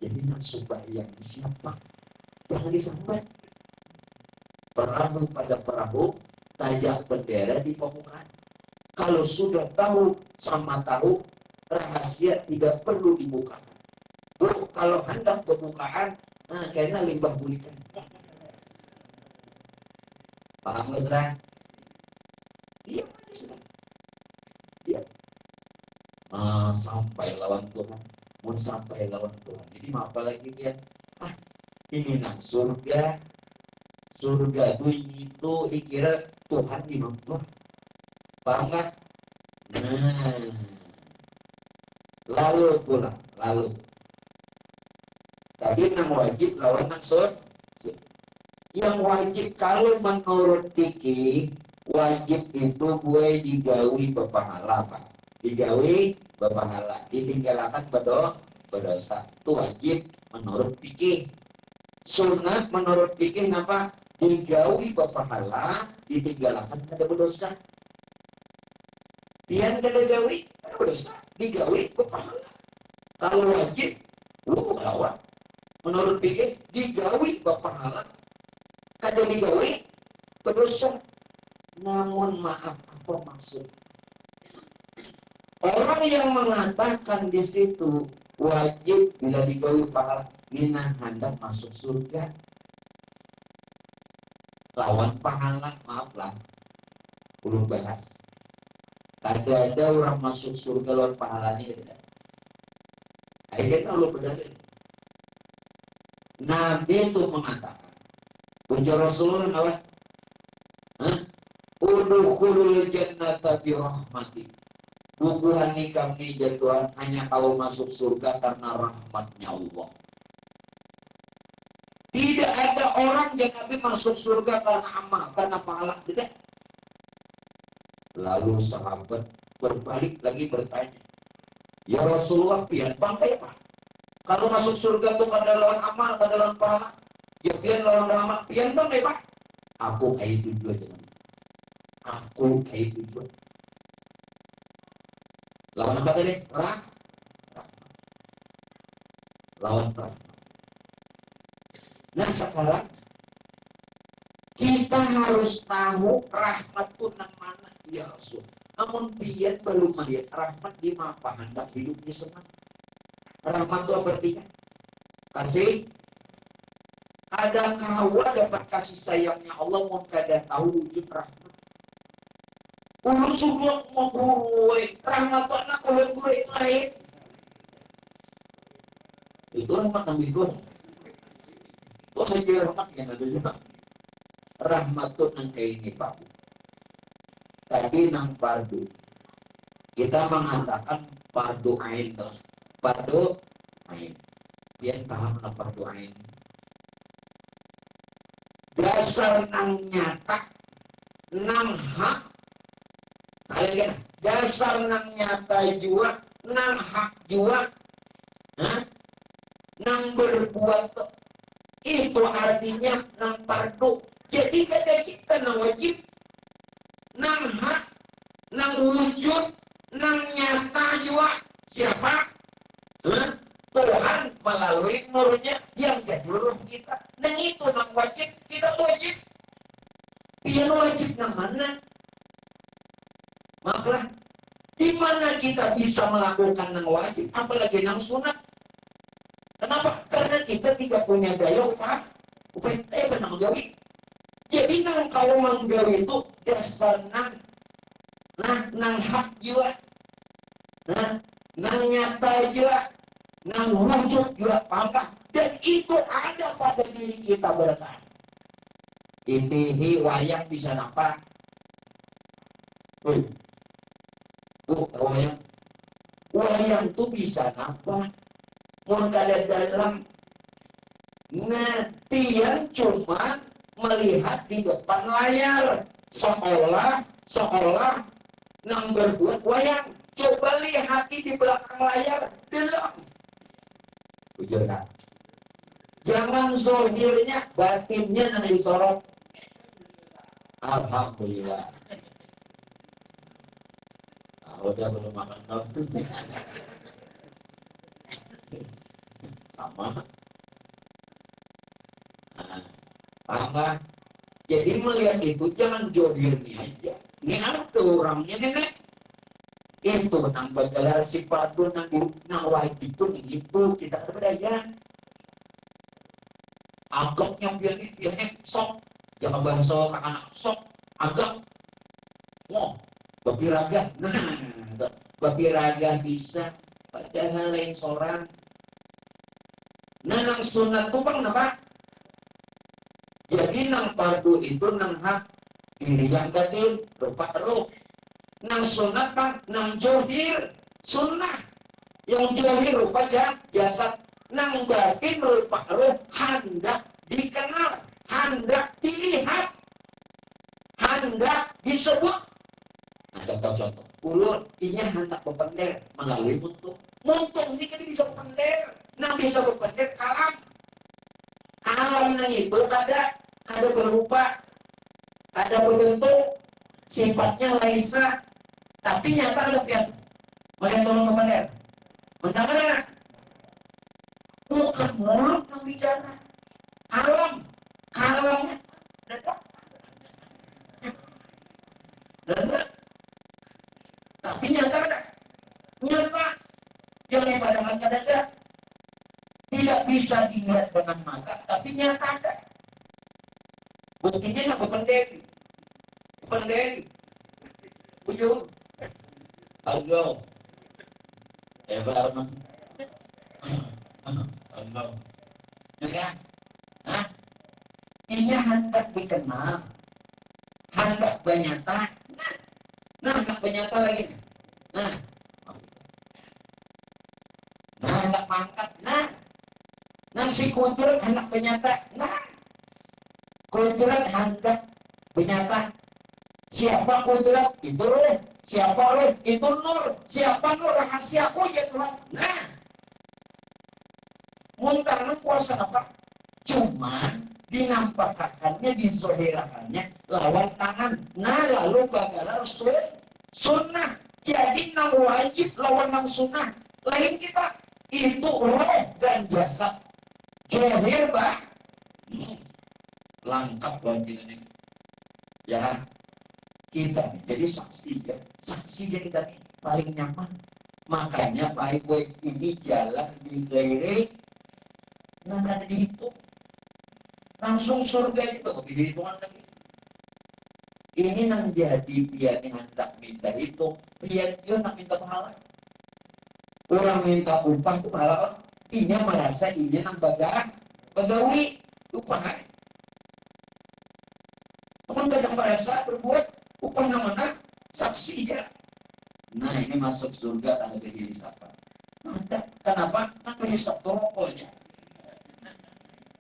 Jadi nasubah yang siapa? Jangan disambat. Perahu pada perahu, tajak bendera di pemukaan. Kalau sudah tahu sama tahu, rahasia tidak perlu dibuka. Kalau hendak pembukaan, kayaknya limbah bulikan. Paham nggak, saudara? Iya, saudara. Iya. Sampai lawan Tuhan, mau sampai lawan Tuhan. Jadi mau apa lagi dia? Ini surga. Surga itu dikira Tuhan di bawah. Paham nggak? Nah, lalu tadi yang wajib lawan sur. Yang wajib kalau menurut fikih wajib itu gue digawi berpahala, Pak. Digawi berpahala, ditinggalkan berdosa. Itu wajib menurut fikih. Sunat menurut fikih apa? Digawi berpahala, ditinggalkan kada berdosa. Dia kada gawi, kada berdosa. Digawi berpahala. Kalau wajib, lu lawan. Menurut fikih digawi berpahala. Kada digawi berdosa. Namun maaf, apa maksud? Orang yang mengatakan di situ wajib bila digawi pahala, mina hendak masuk surga. Lawan pahala, maaflah. Belum bahas. Ada orang masuk surga lawan pahalanya tidak. Akhirnya Allah berdalil. Nabi itu mengatakan, ujar Rasulullah apa? Udkhulul jannata bi rahmati. Bubuhan nikam ni jatuhan hanya kalau masuk surga karena rahmatnya Allah. Tidak ada orang yang Nabi masuk surga karena amal, karena pahala, tidak. Lalu sahabat berbalik lagi bertanya, ya Rasulullah, pian bangkai apa? Kalau masuk surga itu kada lawan amal, kada lawan pahala. Ya pian lawan amal, pian bangkai pak? Aku kayak tujuan jangan. Aku kayak tujuan. Lawan apa tadi? Lawan rahmat. Nah sekarang kita harus tahu rahmat itu nang mana ya Rasul. Namun biar belum melihat rahmat di mana hendak hidupnya senang. Rahmat itu apa artinya? Kasih. Ada kawan dapat kasih sayangnya Allah mau kada tahu wujud rahmat. Ulun sudah mau gue rahmat itu anak ulun gue itu lain. Itu rahmat yang itu. Itu saja rahmat yang ada juga. Rahmat itu nang kayak ini Pak. Tadi nang fardu. Kita mengatakan fardu ain. Fardu ain. Dia paham nang fardu ain. Dasar nang nyata, nang hak. Kalian dasar nang nyata jua, nang hak jua. Nang berbuat itu artinya nang fardu. Jadi kata kita nang wajib, nang hak, nang wujud, nang nyata jua. Siapa? Tuhan melalui nurnya yang jadul kita. Dan itu nang wajib, kita wajib. Pian wajib nang mana? Maka di mana kita bisa melakukan nang wajib, apalagi nang sunat? Kenapa? Karena kita tidak punya daya upaya menggawi. Jadi nang kalau menggawi itu dasar nang hak jiwa, nang nyata jiwa, nang wujud juga paham. Dan itu ada pada diri kita berkah. Ini wayang bisa nampak. Wayang. Wayang itu bisa nampak. Mau kada dalam. Nah, tiang cuma melihat di depan layar. Seolah nang berbuat wayang. Coba lihat di belakang layar. Dalam. Ujurkan. Jangan zohirnya, batinnya nang disorot. Alhamdulillah. Udah belum makan nafsu. Sama. Apa? Jadi melihat itu jangan zohirnya aja. Ini ada orangnya nenek. Itu nang bagalar sifat itu nang wajib itu kita berbeda. Agak yang biar sok, jangan bahasa anak sok, agak, babi raga, babi raga bisa, padahal lain seorang. Nah, nang sunat itu bang, apa? Jadi nang fardu itu nang hak, ini yang tadi rupa roh. Nang sunat bang, nang johir, sunnah, yang johir rupa jasad. Nang batin rupa roh hendak dikenal, hendak dilihat, hendak disebut. Nah, contoh-contoh. Ulun ini hendak berpender melalui muntung. Muntung ini kan bisa berpender. Nang bisa berpender alam. Alam nang itu kada berupa, kada berbentuk, sifatnya laisa. Tapi nyata ada pian. Melihat tolong berpender. Mendengar. Bukan mulut yang bicara. Alam. Dan tapi nyata ada. Nyata. Yang daripada mata ada. Tidak bisa dilihat dengan mata. Tapi nyata ada. Buktinya nak berpendek. Ujung. Agau. Hebat. Allah. Ya, ini hendak dikenal, hendak bernyata. Hendak bernyata lagi. Hendak mangkat. Si kudrat hendak bernyata. Kudrat hendak bernyata. Siapa kudrat? Itu roh. Siapa roh? Itu nur. Siapa nur? Rahasiaku ya Tuhan. Muntah kuasa apa? Cuman dinampakkannya, disohirakannya lawan tangan. Lalu bagaimana sunnah. Jadi nang wajib lawan nang sunnah. Lain kita itu roh dan jasad. Johir bah. Lengkap lawan kita nih. Ya kan? Kita jadi saksi ya. Saksinya kita nih paling nyaman. Makanya baik ini jalan di gairi. Nang ada dihitung. Langsung surga itu dihitungan lagi. Ini nang jadi pian yang hendak minta itu, pian dia nak minta pahala. Orang minta upah itu pahala. Ini merasa ini nang bagawi upah. Teman kadang merasa berbuat upah namanya saksi ya. Nah ini masuk surga tanpa dihisap. Kenapa? Tanpa hisap rokoknya.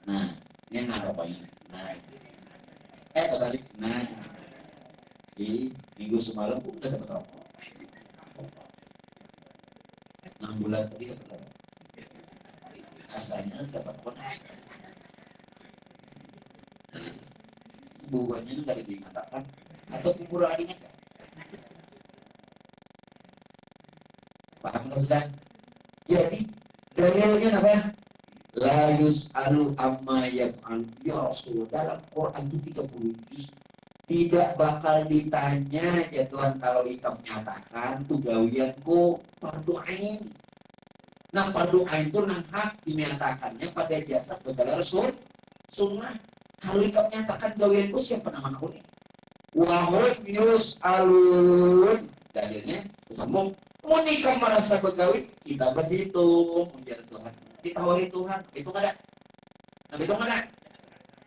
Nah ini harapannya. Nah terbalik. Nah di minggu semalam pun udah dapat rokok. 6 bulan tadi dapat rokok. Asalnya dapat rokok. Buahnya nggak diingatakan atau kubur adinya kan? Paham nggak sudah? Jadi dalilnya apa? La yus'alu amma yaf'al. Ya Rasul, dalam Quran itu 30 juz tidak bakal ditanya ya Tuhan kalau ikam nyatakan tuh gawianku fardu ain. Nah fardu ain itu nang hak dinyatakannya pada jasa kepada Rasul sunnah. Kalau ikam nyatakan gawianku siapa nama aku ini? Wahum yus'alun. Dalilnya sambung. Mun ikam merasa begawi kita berhitung menjadi Tuhan. Ditawari Tuhan itu nggak ada. Nah itu nggak ada.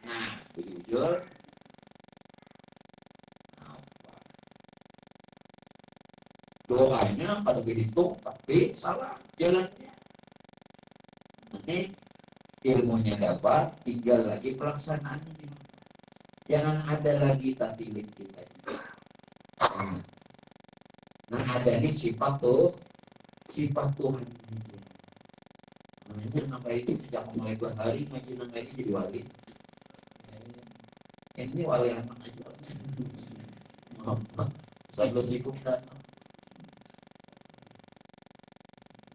Nah jujur. Doanya pada berhitung tapi salah jalannya. Nanti ilmunya dapat, tinggal lagi pelaksanaannya. Jangan ada lagi tatilin kita. Nah ada ini sifat Tuhan. Nah itu nama itu sejak mulai berhari ngaji nama ini jadi wali. Ini wali anak aja. Saya bersyukur dan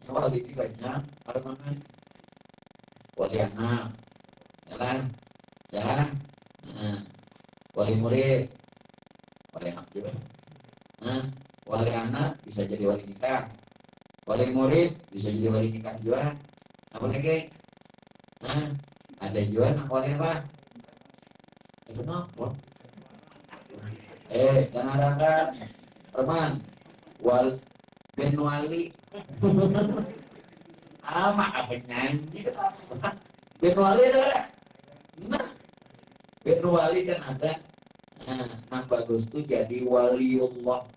wali ini banyak, ada mana? Wali anak, jalan, wali murid, wali anak juga. Wali anak bisa jadi wali nikah, wali murid bisa jadi wali nikah juga. Apa lagi? Ada juga anak wali apa? Kenapa? Jangan harapkan, teman, Ben wali. Apa nyanyi? Ben wali ada. Nah, Ben wali kan ada. Nah, bagus tuh jadi waliullah.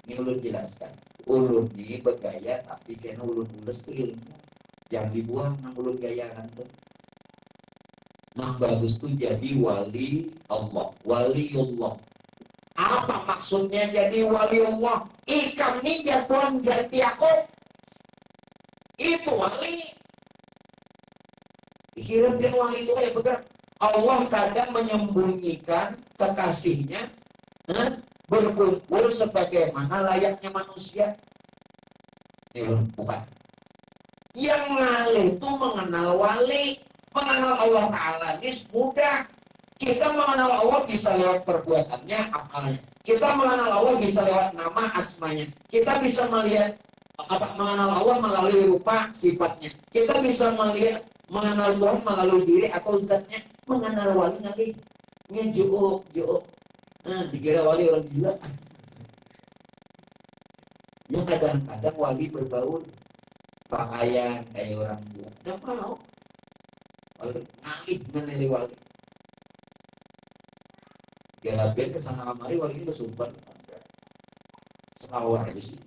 Ini ulun jelaskan. Ulun ini bergaya tapi kena ulun ulus tuh ilmu. Yang dibuang nang ulun gayakan tuh. Nah, bagus tuh jadi wali Allah, waliullah. Apa maksudnya jadi waliullah? Ikam ini jatuhan ganti aku. Itu wali. Kira-kira wali itu kayak betul. Allah kadang menyembunyikan kekasihnya berkumpul sebagaimana layaknya manusia. Ini bukan. Yang wali itu mengenal wali. Mengenal Allah Ta'ala ini mudah. Kita mengenal Allah bisa lewat perbuatannya, amalnya. Kita mengenal Allah bisa lewat nama, asmanya. Kita bisa melihat mengenal Allah melalui rupa, sifatnya. Kita bisa melihat mengenal Tuhan melalui diri atau zatnya. Mengenal wali nanti ngejuk. Dikira wali orang gila. Yang kadang-kadang wali berbaur pakaian kayak orang gila. Tidak mau. Wali ngalih menilai wali. Geraben kesana kamari wali ini kesumpah. Sekawar aja sih.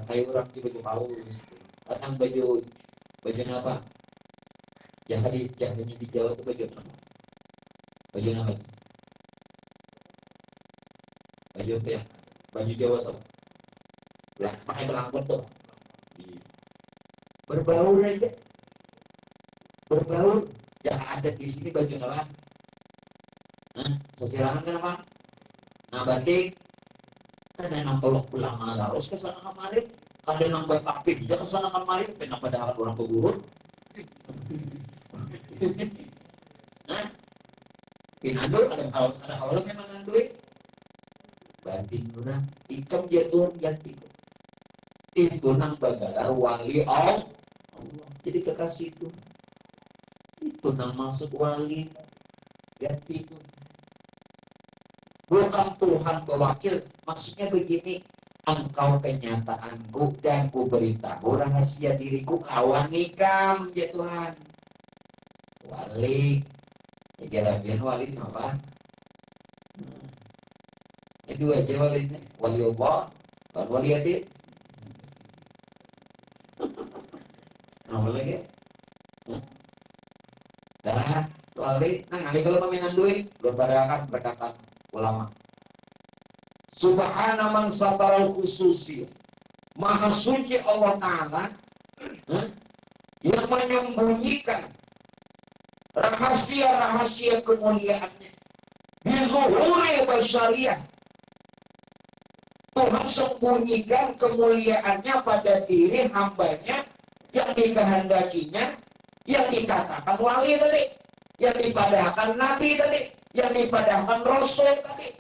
Kayak orang di baju paus. Kadang baju apa? Jahanya di Jawa itu baju apa? Baju apa? Baju apa ya? Baju Jawa tuh. Lah, pakai belangkon tuh. Berbaur aja. Berbaur. Jangan ada di sini baju apa? Sesirangan kan apa? Nah batik. Ada nang tolong pulang harus ke sana kemarin. Ada nang bertapik dia ke sana kemarin. Kenapa ada orang kegurun? Nah, pinado ada hal memang duit. Banting orang ikam jatuh ganti. Itu nang bagara wali Allah. Jadi kekasih itu nang masuk wali ganti itu. Bukan Tuhan pewakil, maksudnya begini, engkau kenyataanku dan ku beritahu rahasia diriku lawan nikam ya Tuhan. Wali, kira-kira wali apa? Itu aja walinya, wali Allah, kan wali adik. Nama lagi? Dah, wali, nah kali kalau peminan duit, berkata berkata ulama. Subhana man sataral khususi. Maha suci Allah Ta'ala yang menyembunyikan rahasia-rahasia kemuliaannya. Bizuhuri basyariah. Tuhan sembunyikan kemuliaannya pada diri hambanya yang dikehendakinya, yang dikatakan wali tadi, yang dipadahkan nabi tadi, yang dipadahkan rasul tadi.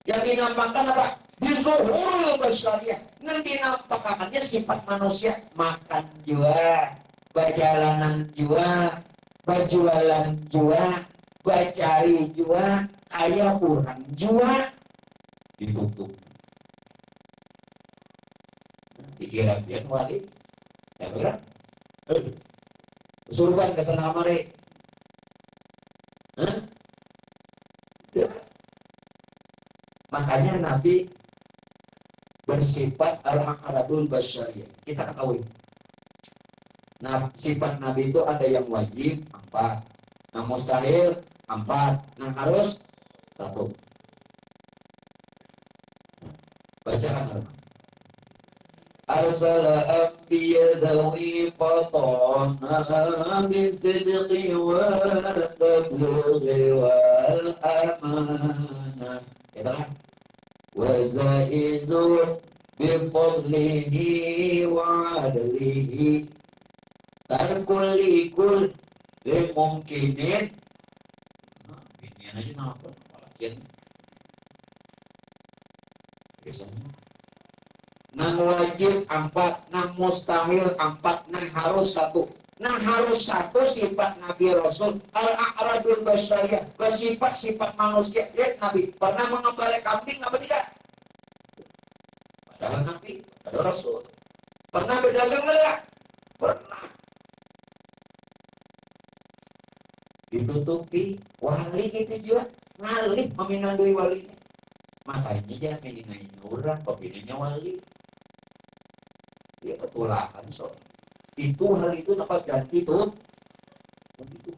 Yang dinampakkan apa? Bizuhurul basyariah. Nanti nampakannya sifat manusia. Makan jua, berjalanan jua, berjualan jua, bercari jua, kaya kurang jua. Ditutup. Dikira-kira wali. Ya benar? Surban ke sana kemari. Ya. Makanya Nabi bersifat al-ma'aradul basyariyah. Kita ketahui. Nah, sifat Nabi itu ada yang wajib, 4. Yang mustahil, 4. Yang harus, 1. Bacakan. Arsala anbiya dawi qatana bisidqi wal tablughi wal amanah. Itu kan? Wazaizu bifadlihi wa adlihi tarkul likul limumkinin. Ini aja kenapa? Walakin biasanya nang wajib 4, nang mustahil 4, nang harus 1. Nang harus 1 sifat Nabi Rasul al-a'radul basyariyah, bersifat-sifat manusia. Lihat Nabi pernah mengembala kambing apa tidak? Padahal Nabi, ada Rasul. Pernah berdagang enggak? Pernah. Ditutupi wali gitu juga ngalih meminandui wali. Makanya jangan menginai orang pembinanya wali. Dia ketulahan soalnya. Itu hal itu dapat ganti tuh. Begitu.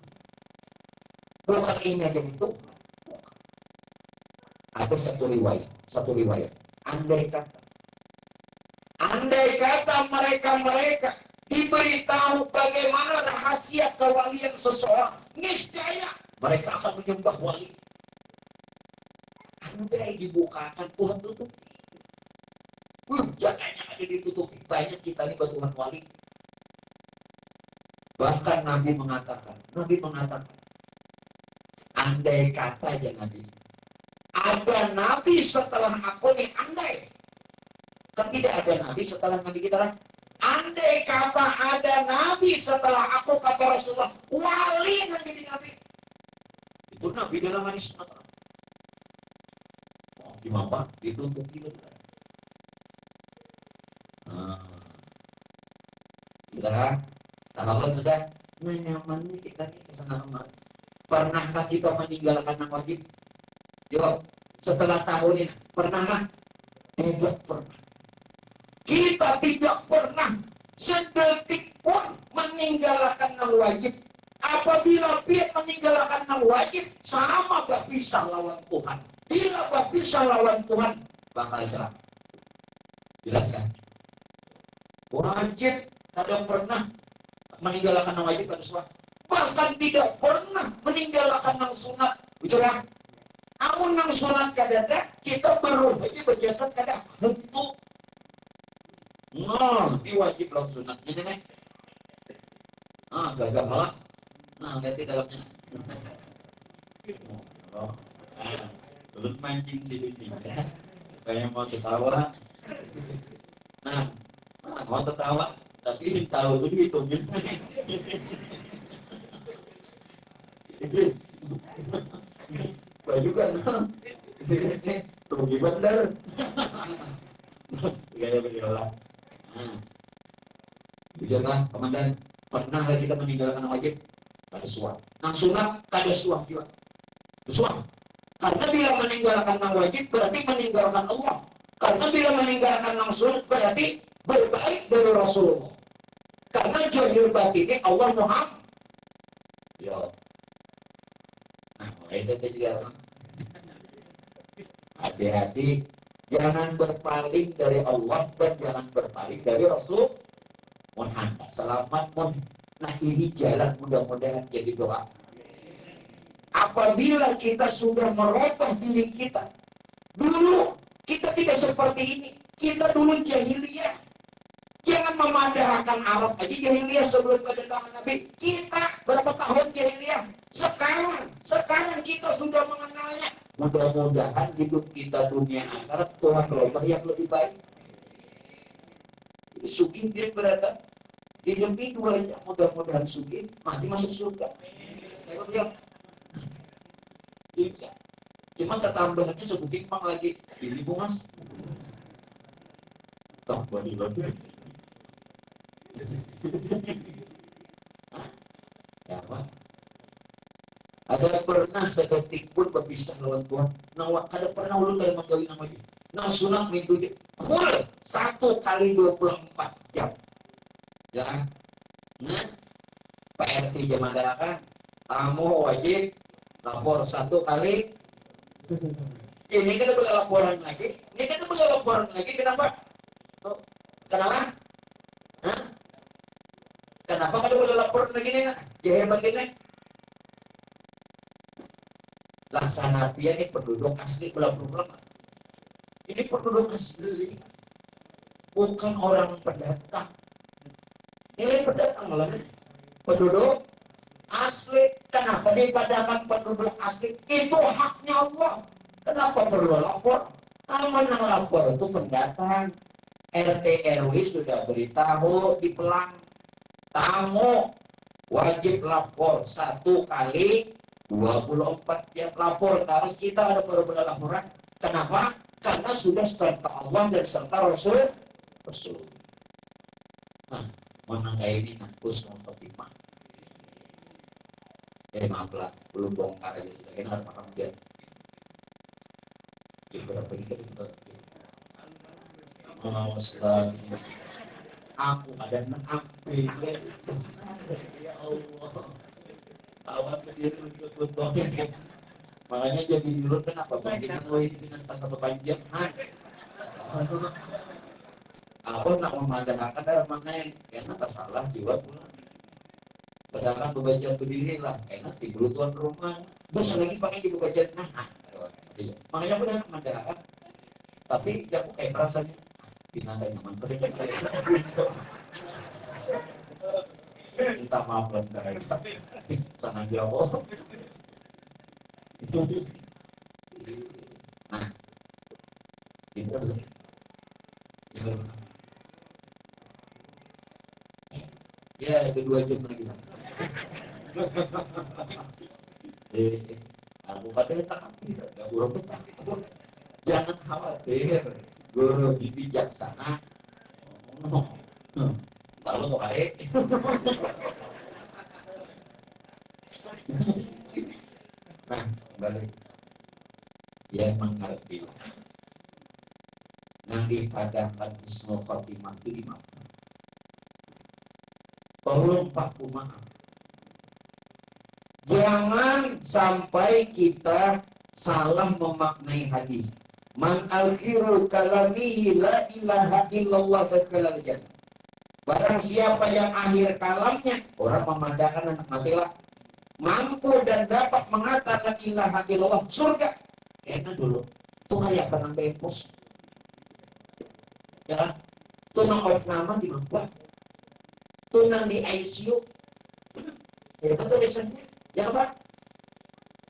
Bukan ini aja itu. Ada satu riwayat. Andai kata mereka diberitahu bagaimana rahasia kewalian seseorang, niscaya mereka akan menyembah wali. Andai dibukakan, Tuhan tutup. Jangannya ada ditutupi. Banyak kita ini batuan wali. Bahkan Nabi mengatakan, andai kata aja Nabi, ada Nabi setelah aku nih, andai. Kan tidak ada Nabi setelah Nabi kita kan. Andai kata ada Nabi setelah aku, kata Rasulullah, wali yang jadi Nabi. Itu Nabi dalam hadis mengatakan. Gimana? Ditutupi betul. Sudah, kalau sudah nyamannya kita nih kesana kemari. Pernahkah kita meninggalkan yang wajib? Jawab. Setelah tahun ini, pernahkah? Tidak pernah. Kita tidak pernah sedetik pun meninggalkan yang wajib. Apabila dia meninggalkan yang wajib, sama gak bisa lawan Tuhan. Bila gak bisa lawan Tuhan, bakal celaka. Jelaskan. Wajib kadang pernah meninggalkan yang wajib pada suatu. Bahkan tidak pernah meninggalkan yang sunat. Bicara. Namun nang sunat kadada kita baru aja berjasa kada untuk diwajib lawan sunatnya nih. Gagal malah. Lihat di dalamnya. Terus mancing si Dudi. Kayak mau ketawa. Mau ketawa, tapi tahu begitu. Baju kan, rugi bandar. Gaya beriolah. Jangan, komandan, pernah lagi kita meninggalkan wajib? Kada suah. Nang sunat, kada suah juga. Suah. Karena bila meninggalkan nang wajib, berarti meninggalkan Allah. Karena bila meninggalkan nang sunat, berarti berbalik dari Rasulullah. Karena jahil batinnya Allah Muhammad. Ya. Itu juga. Hati-hati, jangan berpaling dari Allah dan jangan berpaling dari Rasul Muhammad. Selamat Nah ini jalan mudah-mudahan jadi doa. Apabila kita sudah merotoh diri kita, dulu kita tidak seperti ini. Kita dulu jahiliyah. Jangan memadahkan Arab aja jahiliyah sebelum kedatangan Nabi. Kita berapa tahun jahiliyah? Sekarang kita sudah mengenalnya. Mudah-mudahan hidup kita dunia akhirat Tuhan berubah yang lebih baik. Sugih dia berada. Hidup itu aja mudah-mudahan sugih, mati masuk surga. Cuma ketambahannya sebutin pang lagi. Ini bungas. Tambah di lagi. Ya apa? Ada pernah sedetik pun berpisah lawan Tuhan. Kada pernah ulun kada menggawin nama dia. Sunat mintu dia. Full 1 kali 24 jam. Ya kan? Pak RT Jamadakan, tamu wajib lapor 1 kali. Ini kita boleh laporan lagi. Kenapa? Kenapa? Kenapa kada boleh laporan lagi nih? Jahir begini. Laksana dia ini penduduk asli belum. Ini penduduk asli, bukan orang pendatang. Ini pendatang malah. Penduduk asli. Kenapa dipadakan penduduk asli? Itu haknya Allah. Kenapa perlu lapor? Aman yang lapor itu pendatang. RT RW sudah beritahu di pelang. Tamu wajib lapor 1 kali 24 jam lapor. Harus kita ada berbeda laporan. Kenapa? Karena sudah serta Allah dan serta Rasul. Mana kayak ini husnul khotimah. Maaflah, belum bongkar aja sudah enak makan dia. Berapa kita juga. Aku ada ambil. Ya Allah. Awan berdiri untuk makanya jadi dulu kenapa begini ini satu panjang. Aku nak memandangkan dalam mana enak salah juga pula. Padahal bebaca berdiri lah enak di tuan rumah. Terus lagi pakai di bebaca makanya aku nak memandangkan. Tapi ya aku rasanya binatang nyaman. Minta maaf dari sana jauh. Nah, itu ya itu 2 jam lagi. Aku katanya tak guru petak. Jangan khawatir, guru bijaksana. Lalu kok baik. Nah, balik. Yang mengerti. Yang dipadakan husnul khotimah itu di mana? Tolong Pak Kumaha. Jangan sampai kita salah memaknai hadis. Man al-khiru kalamihi la ilaha illallah dakhalal jannah. Barang siapa yang akhir kalamnya orang memandangkan anak matilah mampu dan dapat mengatakan ilaha illallah surga. Kayaknya dulu. Itu kayak pernah bepos. Ya, tunang nama di mana? Tunang di ICU. Ya betul tulisannya. Ya apa?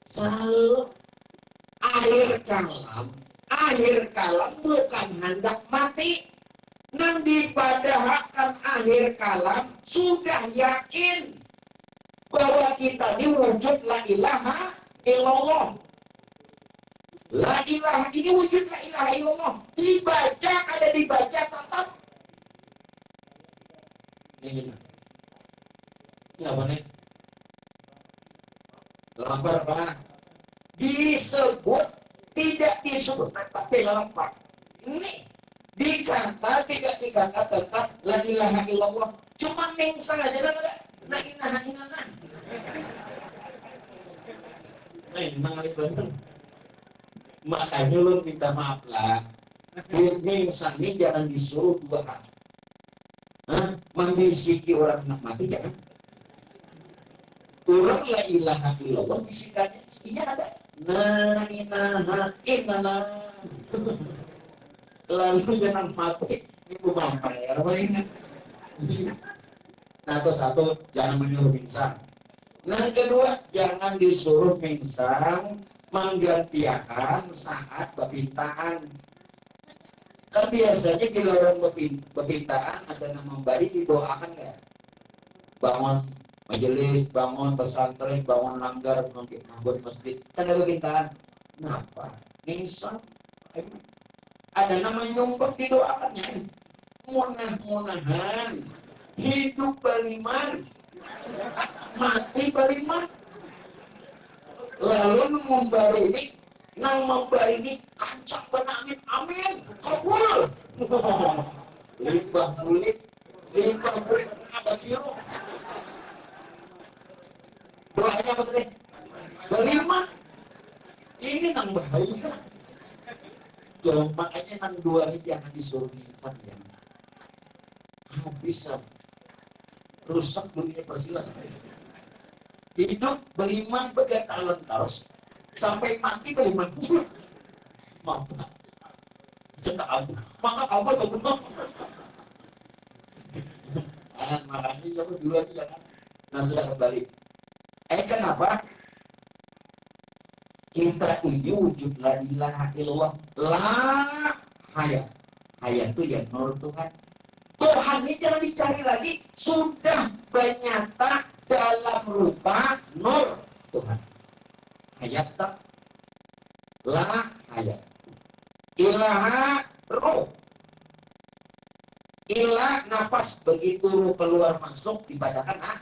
Selalu akhir kalam bukan hendak mati. Nang dipadahkan akhir kalam sudah yakin bahwa kita ini wujud la ilaha illallah. La ilaha ini wujud la ilaha illallah. Dibaca ada dibaca tetap. Ini apa nih? Lambar apa? Disebut tidak disebut tapi lambar. Ini dikata tidak dikata tetap la ilaha illallah. Cuma mengsang aja la ilaha illallah. Mengalih betul. Makanya lu minta maaf lah. Mengsang ini jangan disuruh dua kali. Membisiki orang nak mati jangan. Orang la ilaha illallah bisikannya isinya ada. La ilaha illallah. Lalu jangan mati. Itu vampire. Nah, itu satu, jangan menyuruh pingsan. Nah, kedua, jangan disuruh pingsan menggantikan saat bepintaan. Kan biasanya kalau orang bepintaan ada yang memberi didoakan nggak? Bangun majelis, bangun pesantren, bangun langgar, bangun masjid. Kan ada bepintaan. Kenapa? Pingsan. Ada nama nyumpet didoakannya. Mudah-mudahan hidup beriman, mati beriman. Lalu memberi ini, nang memberi ini kancang benamin, amin, kabul. Limbah kulit ada biru. Doanya apa tadi? Beriman. Ini nang bahaya. Makanya nang dua ini jangan disuruh insan ya. Bisa rusak dunia persilatan. Hidup beriman begatalan terus sampai mati beriman pula. Maka apa betul? Makanya jangan dua ini jangan. Nah sudah kembali. Kenapa? Kita ini wujud la ilaha illallah. La hayat. Hayat itu ya nur Tuhan. Tuhan ini jangan dicari lagi. Sudah bernyata dalam rupa nur Tuhan. Hayat tak. La hayat. Ilaha ruh. Ilah nafas. Begitu ruh keluar masuk dibacakan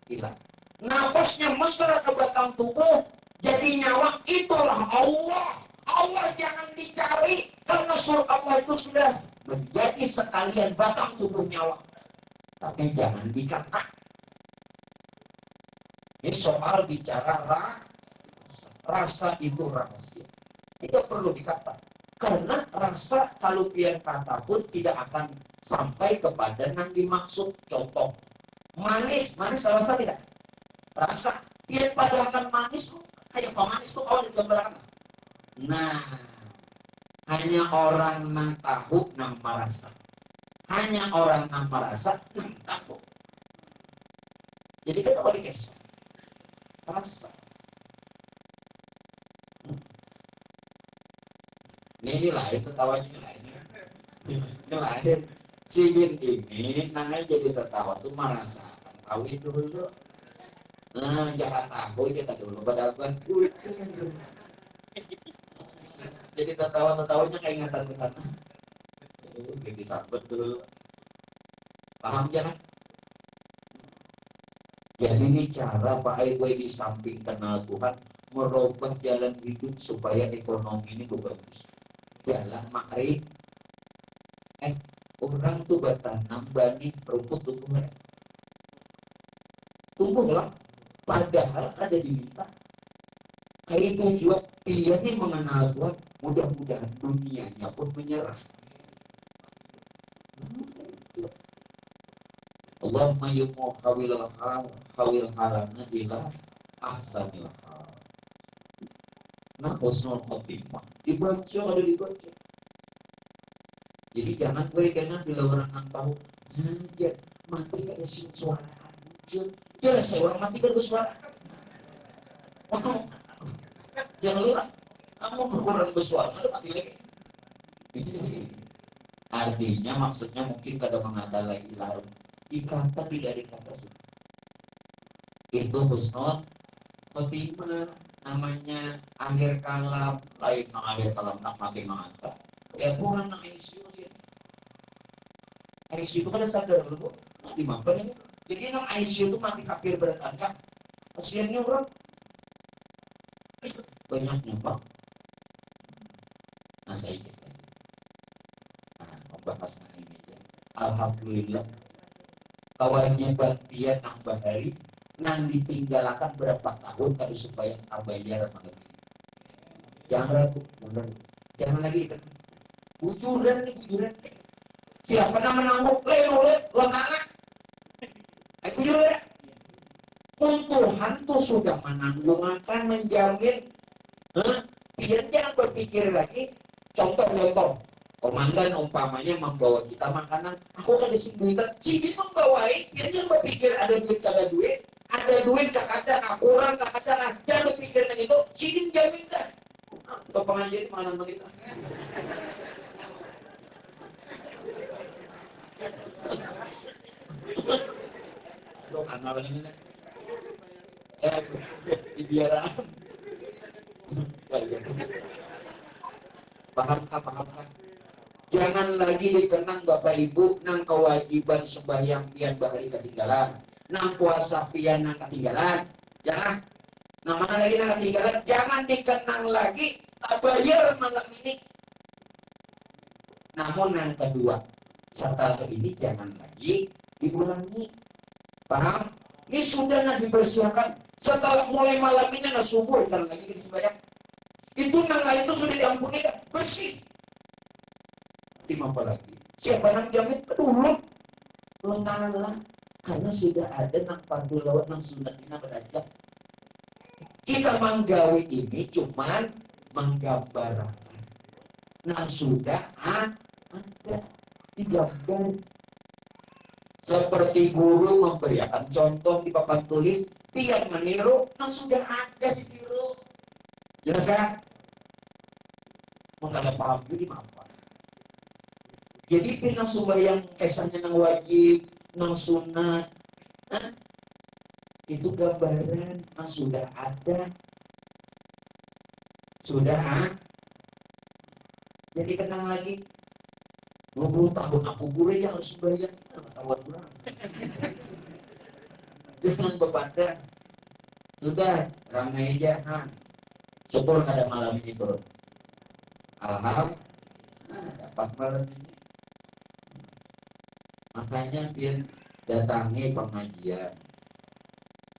ilah. Nafasnya mesra ke belakang tubuh. Jadi nyawa itulah Allah. Allah jangan dicari. Karena surga Allah itu sudah menjadi sekalian batang tubuh nyawa. Tapi jangan dikata. Ini soal bicara rasa itu rahasia. Tidak perlu dikata. Karena rasa kalau biar kata pun tidak akan sampai kepada yang dimaksud. Contoh. Manis rasa tidak? Rasa. Biar padahal manis kok. Kayak pemanis tuh kawan digambarkan. Nah, hanya orang yang tahu yang merasa. Hanya orang yang merasa yang tahu. Jadi kan kalau dikesah. Rasa. Ini lain ketawanya ini lain. Ini lain. Si Bin ini namanya jadi tertawa tuh merasakan. Tahu itu dulu. Nah, jangan tahu kita dulu pada apa? Jadi tertawa-tertawanya kayak ingatan ke sana. Jadi sahabat dulu. Paham jangan? Jadi ini cara Pak Aiboy di samping kenal Tuhan merubah jalan hidup supaya ekonomi ini bagus. Jalan makrif. Orang tuh bertanam benih rumput tumbuh. Tumbuhlah. Padahal ada diminta. Kayak itu juga dia ini mengenal Tuhan. Mudah-mudahan dunianya pun menyerah. Allahumma yumu hawil haramna ila ahsanil hal. Nah, husnul khotimah dibaca ada dibaca. Jadi jangan bila orang yang tahu dia mati kada sing suara muncul. Ya saya orang mati kada bersuara. Waktu jangan lupa kamu berkurang bersuara ada mati lagi. Artinya maksudnya mungkin kada mengada lagi lalu dikata tidak dikata sih. Itu husnul khotimah namanya akhir kalam lain akhir kalam nak mati mengata. Ya bukan nak ICU sih. ICU itu kan sadar dulu, mati mampir ini. Jadi nak ICU itu mati kafir berangkat. Pasiennya orang banyaknya pak. Nah saya ikut lagi. Nah membahas ini ya. Alhamdulillah. Kewajiban dia tambah hari nang ditinggalkan berapa tahun kalau supaya abayar mengerti. Jangan ragu, jangan lagi kan. Bujuran nih bujuran. Siapa yang menanggung lenganak? Bujuran. Tuhan tuh sudah menanggung akan menjamin. Biar jangan berpikir lagi. Contoh. Komandan umpamanya membawa kita makanan. Aku kan disinggung. Sini membawai. Biar jangan berpikir ada duit kada duit. Ada duit kakak kurang kakak jangan berpikir itu. Sini jamin dah. Untuk pengajian mana kita? Lo anak ini biara. Paham? Jangan lagi dikenang Bapak Ibu nang kewajiban sembahyang pian bahari ketinggalan, nang puasa pian nang ketinggalan. Jangan. Nah mana lagi nang ketinggalan? Jangan dikenang lagi bayar malam ini. Namun yang kedua, setelah ini jangan lagi diulangi. Paham? Ini sudah nak dipersiapkan. Setelah mulai malam ini nak subuh dan lagi kita sembahyang. Itu nang lain itu sudah diampuni dah. Bersih. Tim apa lagi? Siapa yang jamin? Dulu. Lengalah. Karena sudah ada nang fardu lawat nang sunat kita berajak. Kita menggawe ini cuman menggambarkan. Nang sudah ada digambar. Seperti guru memberikan contoh di papan tulis, biar meniru, nang sudah ada ditiru. Jelas kan? Mengkala paham jadi apa? Jadi pinang sembahyang kesannya nang wajib, nang sunat, itu gambaran nang sudah ada, sudah jadi kenang lagi 20 tahun aku guru yang harus sembahyang ketahuan kurang. Jangan berbandang. Sudah ramai aja. Syukur ada malam ini turun. Alhamdulillah dapat malam ini. Makanya biar datangi pengajian.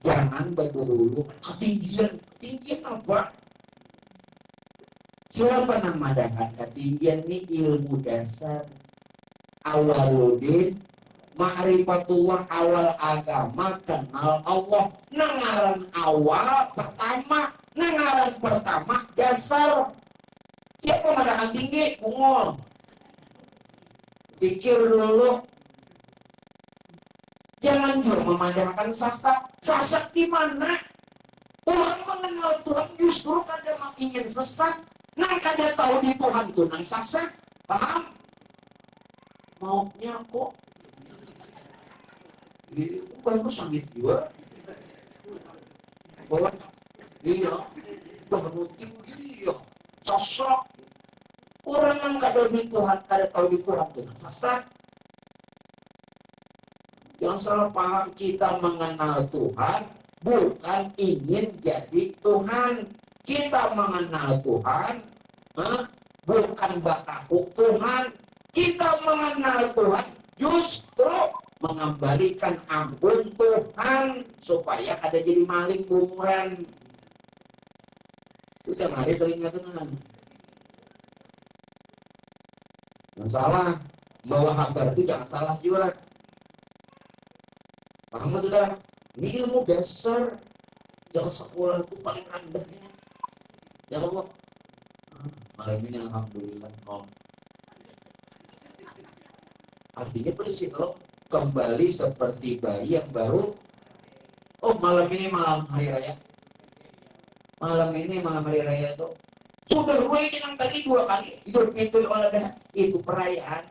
Jangan berdulu ketinggian apa? Siapa namadakan ketinggian ini ilmu dasar awaludin ma'rifatullah awal agama kenal Allah nangaran awal pertama nangaran pertama dasar siapa namadakan tinggi bungol pikir dulu jangan juga memandangkan sasak di mana orang mengenal Tuhan justru kadang ingin sesat. Nang kada tahu di Tuhan itu nang sasak, paham? Maunya kok itu bagus sangat juga. Bahwa iya, bahwa iya, sosok orang yang kada di Tuhan, kada tahu di Tuhan itu nang sasak. Yang salah paham kita mengenal Tuhan bukan ingin jadi Tuhan. Kita mengenal Tuhan bukan bakapuk Tuhan. Kita mengenal Tuhan justru mengembalikan ampun Tuhan supaya ada jadi maling bumuran. Sudah nggak ada teringat-ingat. Yang salah bawa kabar itu jangan salah juga. Paham sudah? Ini ilmu dasar yang sekolah itu paling rendahnya. Ya Allah. Malam ini alhamdulillah. Oh. Artinya bersih loh. Kembali seperti bayi yang baru. Oh, malam ini malam hari raya. Malam ini malam hari raya tuh. Sudah ruangin yang tadi 2 kali. Idul Fitri oleh itu perayaan.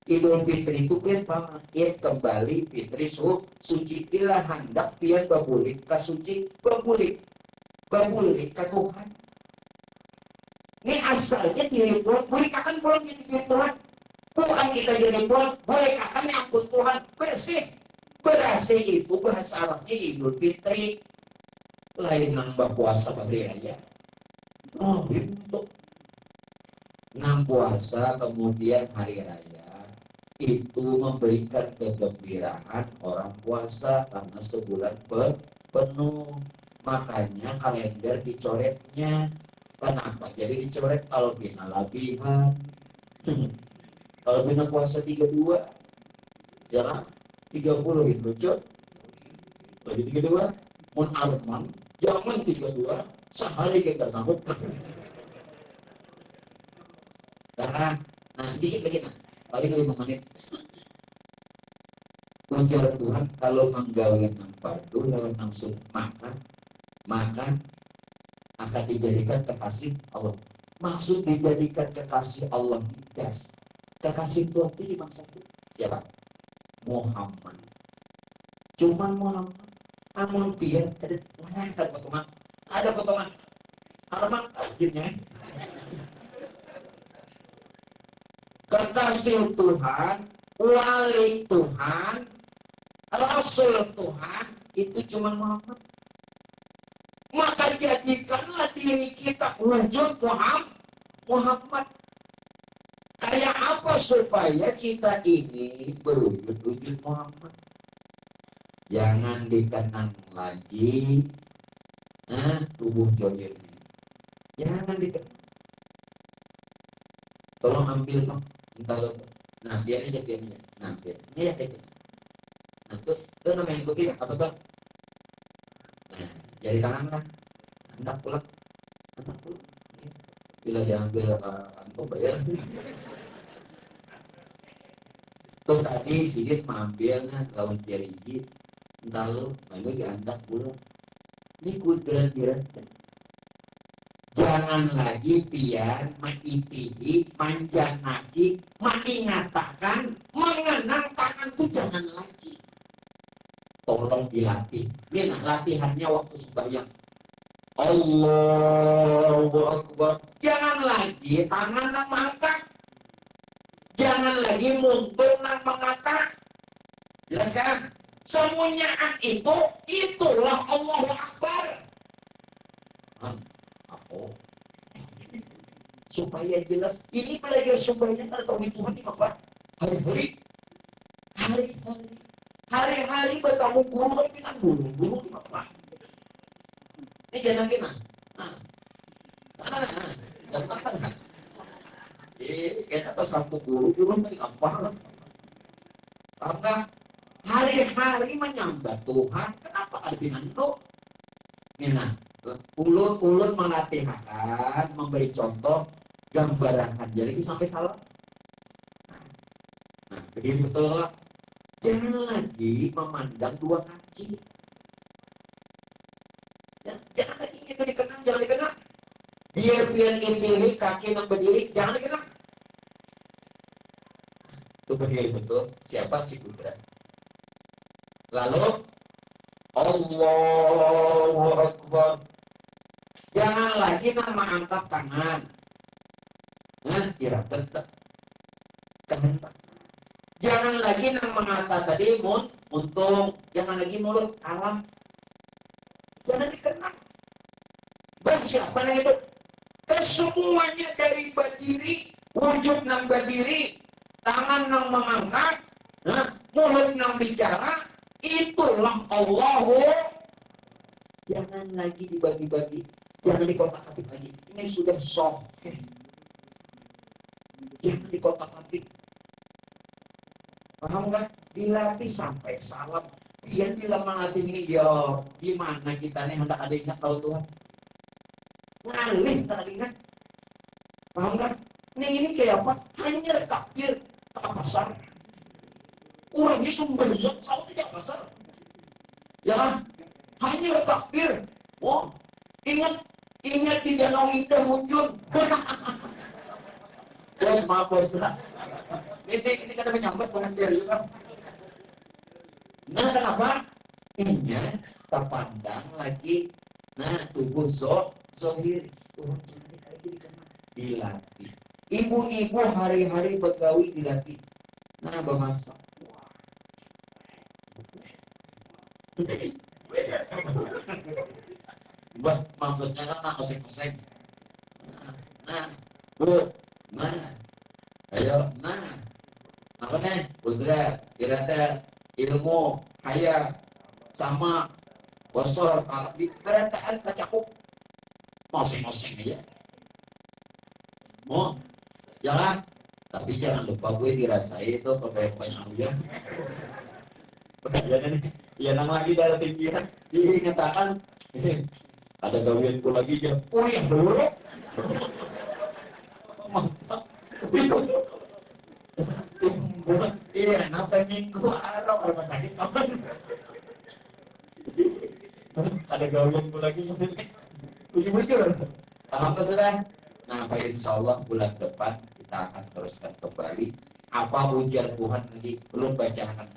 Idul Fitri itu kan pamanit kembali Fitri suci ilah hendak pian babulik ka suci babulik ka Tuhan. Ini asalnya diri Tuhan, boleh kakan pulang jadi diri Tuhan. Bukan kita jadi Tuhan, boleh kakan ampun Tuhan, bersih. Bersih itu bahasa Arabnya Idul Fitri. Lain nambah puasa hari raya. Oh, itu. Nang puasa kemudian hari raya itu memberikan kegembiraan orang puasa karena sebulan penuh. Makanya kalender dicoretnya. Kenapa? Jadi dicoret kalau bina labihan. Kalau bina puasa 32, jangan 30 itu cot. Lagi 32, mun arman, jangan 32, sehari kita sambut. Karena, nah sedikit lagi nah, paling 5 menit. Ujar Tuhan kalau menggawin nang fardu lawan langsung makan akan dijadikan kekasih Allah. Maksud dijadikan kekasih Allah gas. Kekasih Tuhan itu dimaksud siapa? Muhammad. Cuman Muhammad. Amun biar ada potongan. Ada potongan. Alamat akhirnya. Kekasih Tuhan, wali Tuhan, Rasul Tuhan, itu cuma Muhammad. Maka jadikanlah diri kita wujud Muhammad. Kayak apa supaya kita ini berwujud Muhammad? Jangan dikenang lagi tubuh jodohnya. Jangan dikenang. Tolong ambil dong. Nah, biar aja. Nah, biar. Ini ya kayak gitu. Nah, itu namanya putih apa tuh? Nah, jari tangan lah. Hendak pulang. Bila diambil antum bayar. Tuh tadi sedikit mengambilnya lawan jari gigi. Entah lu, lalu diandak pulang. Ini kudrat. Jangan lagi pian mengitihi, manjanaki, mengingatakan, mengenang tangan itu jangan lagi. Tolong dilatih. Ini latihannya waktu sembahyang. Allahu Akbar. Jangan lagi tangan yang mengangkat. Jangan lagi mundur yang mengangkat. Jelas kan? Semuanya itulah Allahu Akbar. Supaya jelas ini belajar sembahyang atau Tuhan ini apa? Hari-hari bertamu guru ini kan guru apa? Ini jangan gimana? Nah. Kita atau sampu guru guru ini apa? Karena hari-hari menyembah Tuhan, kenapa ada itu? Nah, ulut melatihkan, memberi contoh, gambaran jadi sampai salah. Nah, begitu betul lah. Jangan lagi memandang 2 kaki. Jangan lagi itu dikenang, jangan dikenang. Biar ini kaki yang berdiri, jangan dikenang. Itu berdiri betul. Siapa si Buddha? Lalu Allahu Akbar. Jangan lagi nama angkat tangan. Kira tetap. Jangan lagi nama angkat tadi untung. Jangan lagi mulut kalam. Jangan dikenang. Siapa yang itu? Kesemuanya dari berdiri, wujud nang berdiri, tangan nang mengangkat, mulut nang bicara, itulah Allahu. Jangan lagi dibagi-bagi. Jangan dikotak-katik lagi. Ini sudah sahih. Jangan dikotak-katik. Paham kan? Dilatih sampai salam. Biar bila melatih ini, gimana kita nih hendak ada ingat tahu Tuhan. Alih tadi kan. Paham kan? Ini kayak apa? Hanya takdir tak pasar. Orangnya sumbernya sama tidak pasar. Ya kan? Hanya takdir. Oh, ingat di Danau Indah muncul. Bos, maaf bos. Ini kata menyambat bukan dari juga. Nah, kenapa? Ingat terpandang lagi. Nah, tubuh zohir. Orang cantik kayak gini kan dilatih. Ibu-ibu hari-hari begawi dilatih. Nah, bermasak. Wah, maksudnya kan oseng-oseng. Nah, bu, nah, ayo, nah, apa nih? Budra, irada, ilmu, kaya, sama, bosor, berataan kacakup, oseng-oseng aja. Mau, jalan, tapi jangan lupa gue dirasain itu banyak ya. Ya nama lagi dalam pikiran dinyatakan ada gawianku lagi jam. Oh iya dulu. Mantap. Iya, nafas minggu arah rumah sakit kapan? Ada gawianku lagi. Bujur. Paham sudah? Nah, insya Allah bulan depan kita akan teruskan kembali. Apa ujar Tuhan tadi? Belum bacaan.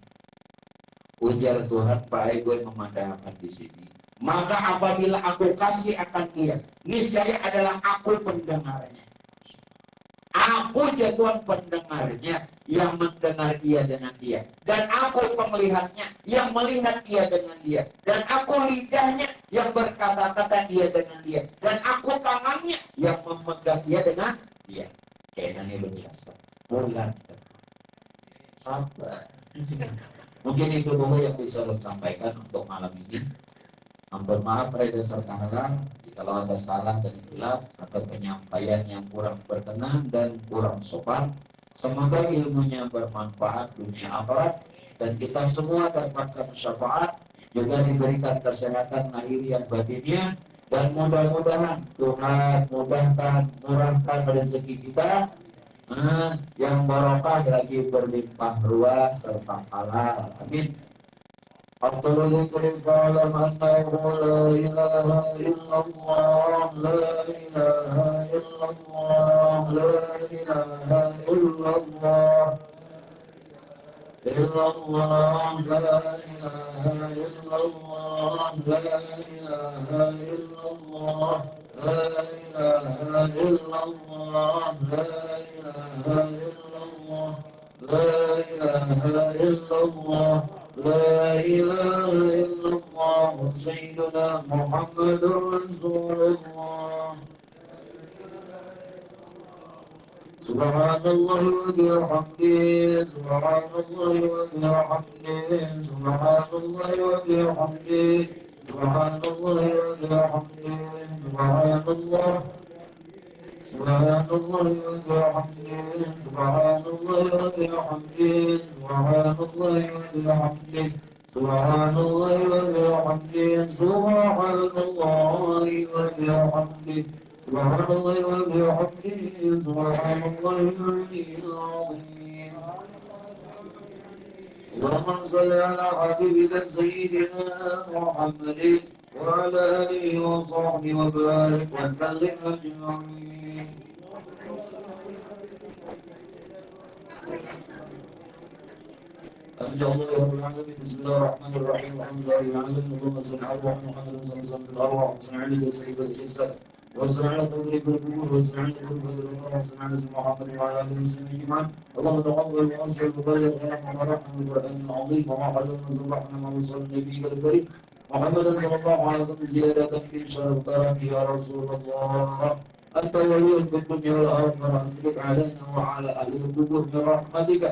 Ujar Tuhan, Pak gue memandangkan di sini. Maka apabila aku kasih akan dia, niscaya adalah aku pendengarnya. Aku Tuhan pendengarnya yang mendengar ia dengan dia. Dan aku pemelihatnya yang melihat ia dengan dia. Dan aku lidahnya yang berkata-kata ia dengan dia. Dan aku tangannya yang memegang ia dengan dia. Kayaknya ini belum jelas. Bulan sabar. Mungkin itu dulu yang bisa saya sampaikan untuk malam ini. Ampun maaf pada serta kalau ada salah dan hilaf atau penyampaian yang kurang berkenan dan kurang sopan. Semoga ilmunya bermanfaat dunia akhirat dan kita semua dapatkan syafaat, juga diberikan kesehatan lahiriah batinnya, dan mudah-mudahan Tuhan murahkan rezeki kita yang barokah lagi berlimpah ruas serta halal. Amin. Abdul Karim Alam Annahu la ilaha illallah, la ilaha illallah, la ilaha illallah, illallah, la ilaha illallah, la ilaha illallah, la ilaha illallah, la ilaha illallah, la ilaha illallah. لا إله إلا الله سيدنا محمد رسول الله سبحان الله وبحمده سبحان الله وبحمده سبحان الله وبحمده سبحان الله وبحمده سبحان الله سبحان الله وبحمده سبحان الله وبحمده سبحان الله وبحمده سبحان الله وبحمده سبحان الله وبحمده سبحان الله وبحمده سبحان الله العظيم. اللهم صل على حبيبك سيدنا محمد وعلى آله وصحبه وبارك وسلم أجمعين. أرجو الله رب العالمين. بسم الله الرحمن الرحيم. الحمد لله رب العالمين. اللهم صل على محمد صلى الله عليه وسلم في الأرواح وصل عليه وسيد الإنسان وصل على تدريب القبور وصل على تدريب القبور وصل على سيدنا محمد وعلى آله وصحبه أجمعين. اللهم تقبل وأنصر وبارك لنا ورحمة القرآن العظيم وما حدثنا صلحنا مع وصل النبي الكريم محمد صلى الله عليه وسلم زيادة في شرف يا رسول الله. أنت ولي في الدنيا والآخرة. أسلك علينا وعلى أهل القبور برحمتك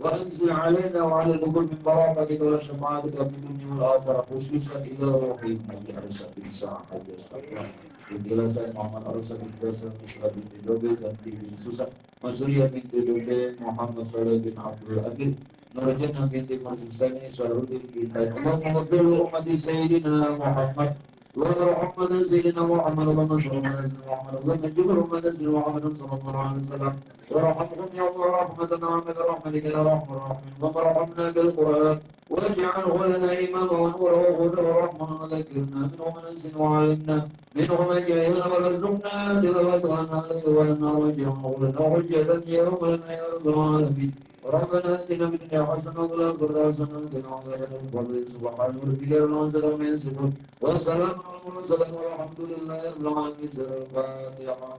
وأنزل علينا وعلى القبور من بركتك وشفاعتك في الدنيا والآخرة خصوصا إلى روحي من يرسل بالساعة يستقبل penjelasan Muhammad Rasul penjelasan Islam bin Dobe dan bin Susah Masuriyah bin Dobe Muhammad Saleh bin Abdul Adil Nurjana binti Marsani Salahuddin bin Allahumma ghfir li ummati Sayyidina Muhammad اللهم محمد سيدنا محمد اللهم صل على سيدنا محمد اللهم اجب محمد سيدنا محمد صلى الله عليه وسلم وارحمهم يا الله رحمة عامة رحمتك يا ارحم الراحمين اللهم ارحمنا بالقرآن واجعله لنا إماما ونورا وهدى ورحمة وذكرنا منه وننسى وعلمنا منه من جاهلنا ورزقنا تلاوته عليه ولنا وجهه ولنا حجة يوم لنا يا رب العالمين ربنا اتنا من الدنيا حسنة وفي الآخرة حسنة وقنا عذاب النار سبحان ربك رب العزة عما يصفون والسلام على المرسلين والحمد لله رب العالمين. الفاتحة.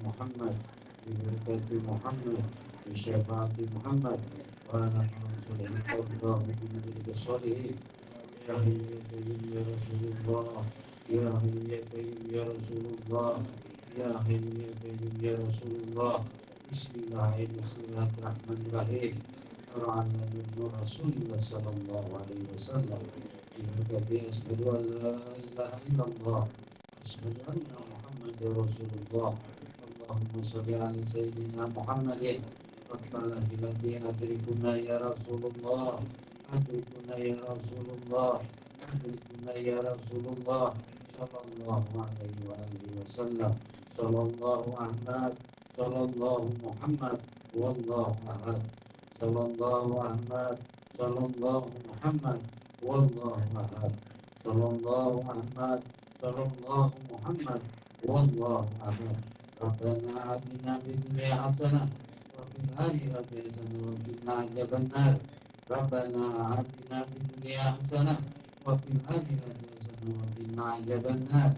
محمد ببركة محمد بشفاعة محمد وعلى رسولك الله بذلك الصالحين يا حي يا قيوم يا رسول الله يا حي يا قيوم يا رسول الله يا حي يا قيوم يا رسول الله بسم الله الرحمن الرحيم على نور رسول الله صلى الله عليه وسلم ببركة أشهد أن لا إله إلا الله أشهد أن محمد رسول الله اللهم صل على سيدنا محمد ربنا التي أدركنا يا رسول الله أدركنا يا رسول الله أدركنا يا رسول الله صلى الله عليه وآله وسلم صلى الله أحمد صلى الله محمد والله أحد صلى الله أحمد صلى الله محمد والله أحد صلى الله أحمد صلى الله محمد والله أحد ربنا آتنا في الدنيا حسنة وفي الآخرة حسنة وقنا عذاب النار ربنا آتنا في الدنيا حسنة وفي الآخرة حسنة وقنا عذاب النار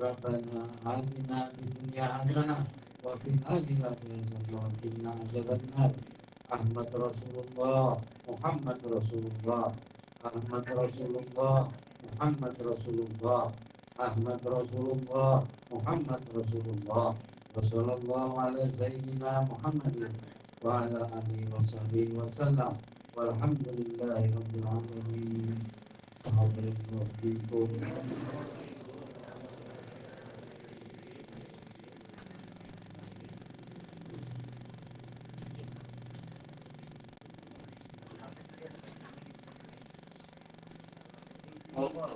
ربنا آتنا في الدنيا حسنة وفي الآخرة حسنة وقنا عذاب النار أحمد رسول الله محمد رسول الله أحمد رسول الله محمد رسول الله أحمد رسول الله محمد رسول الله وصلى الله على سيدنا محمد وعلى آله وصحبه وسلم والحمد لله رب العالمين. Allah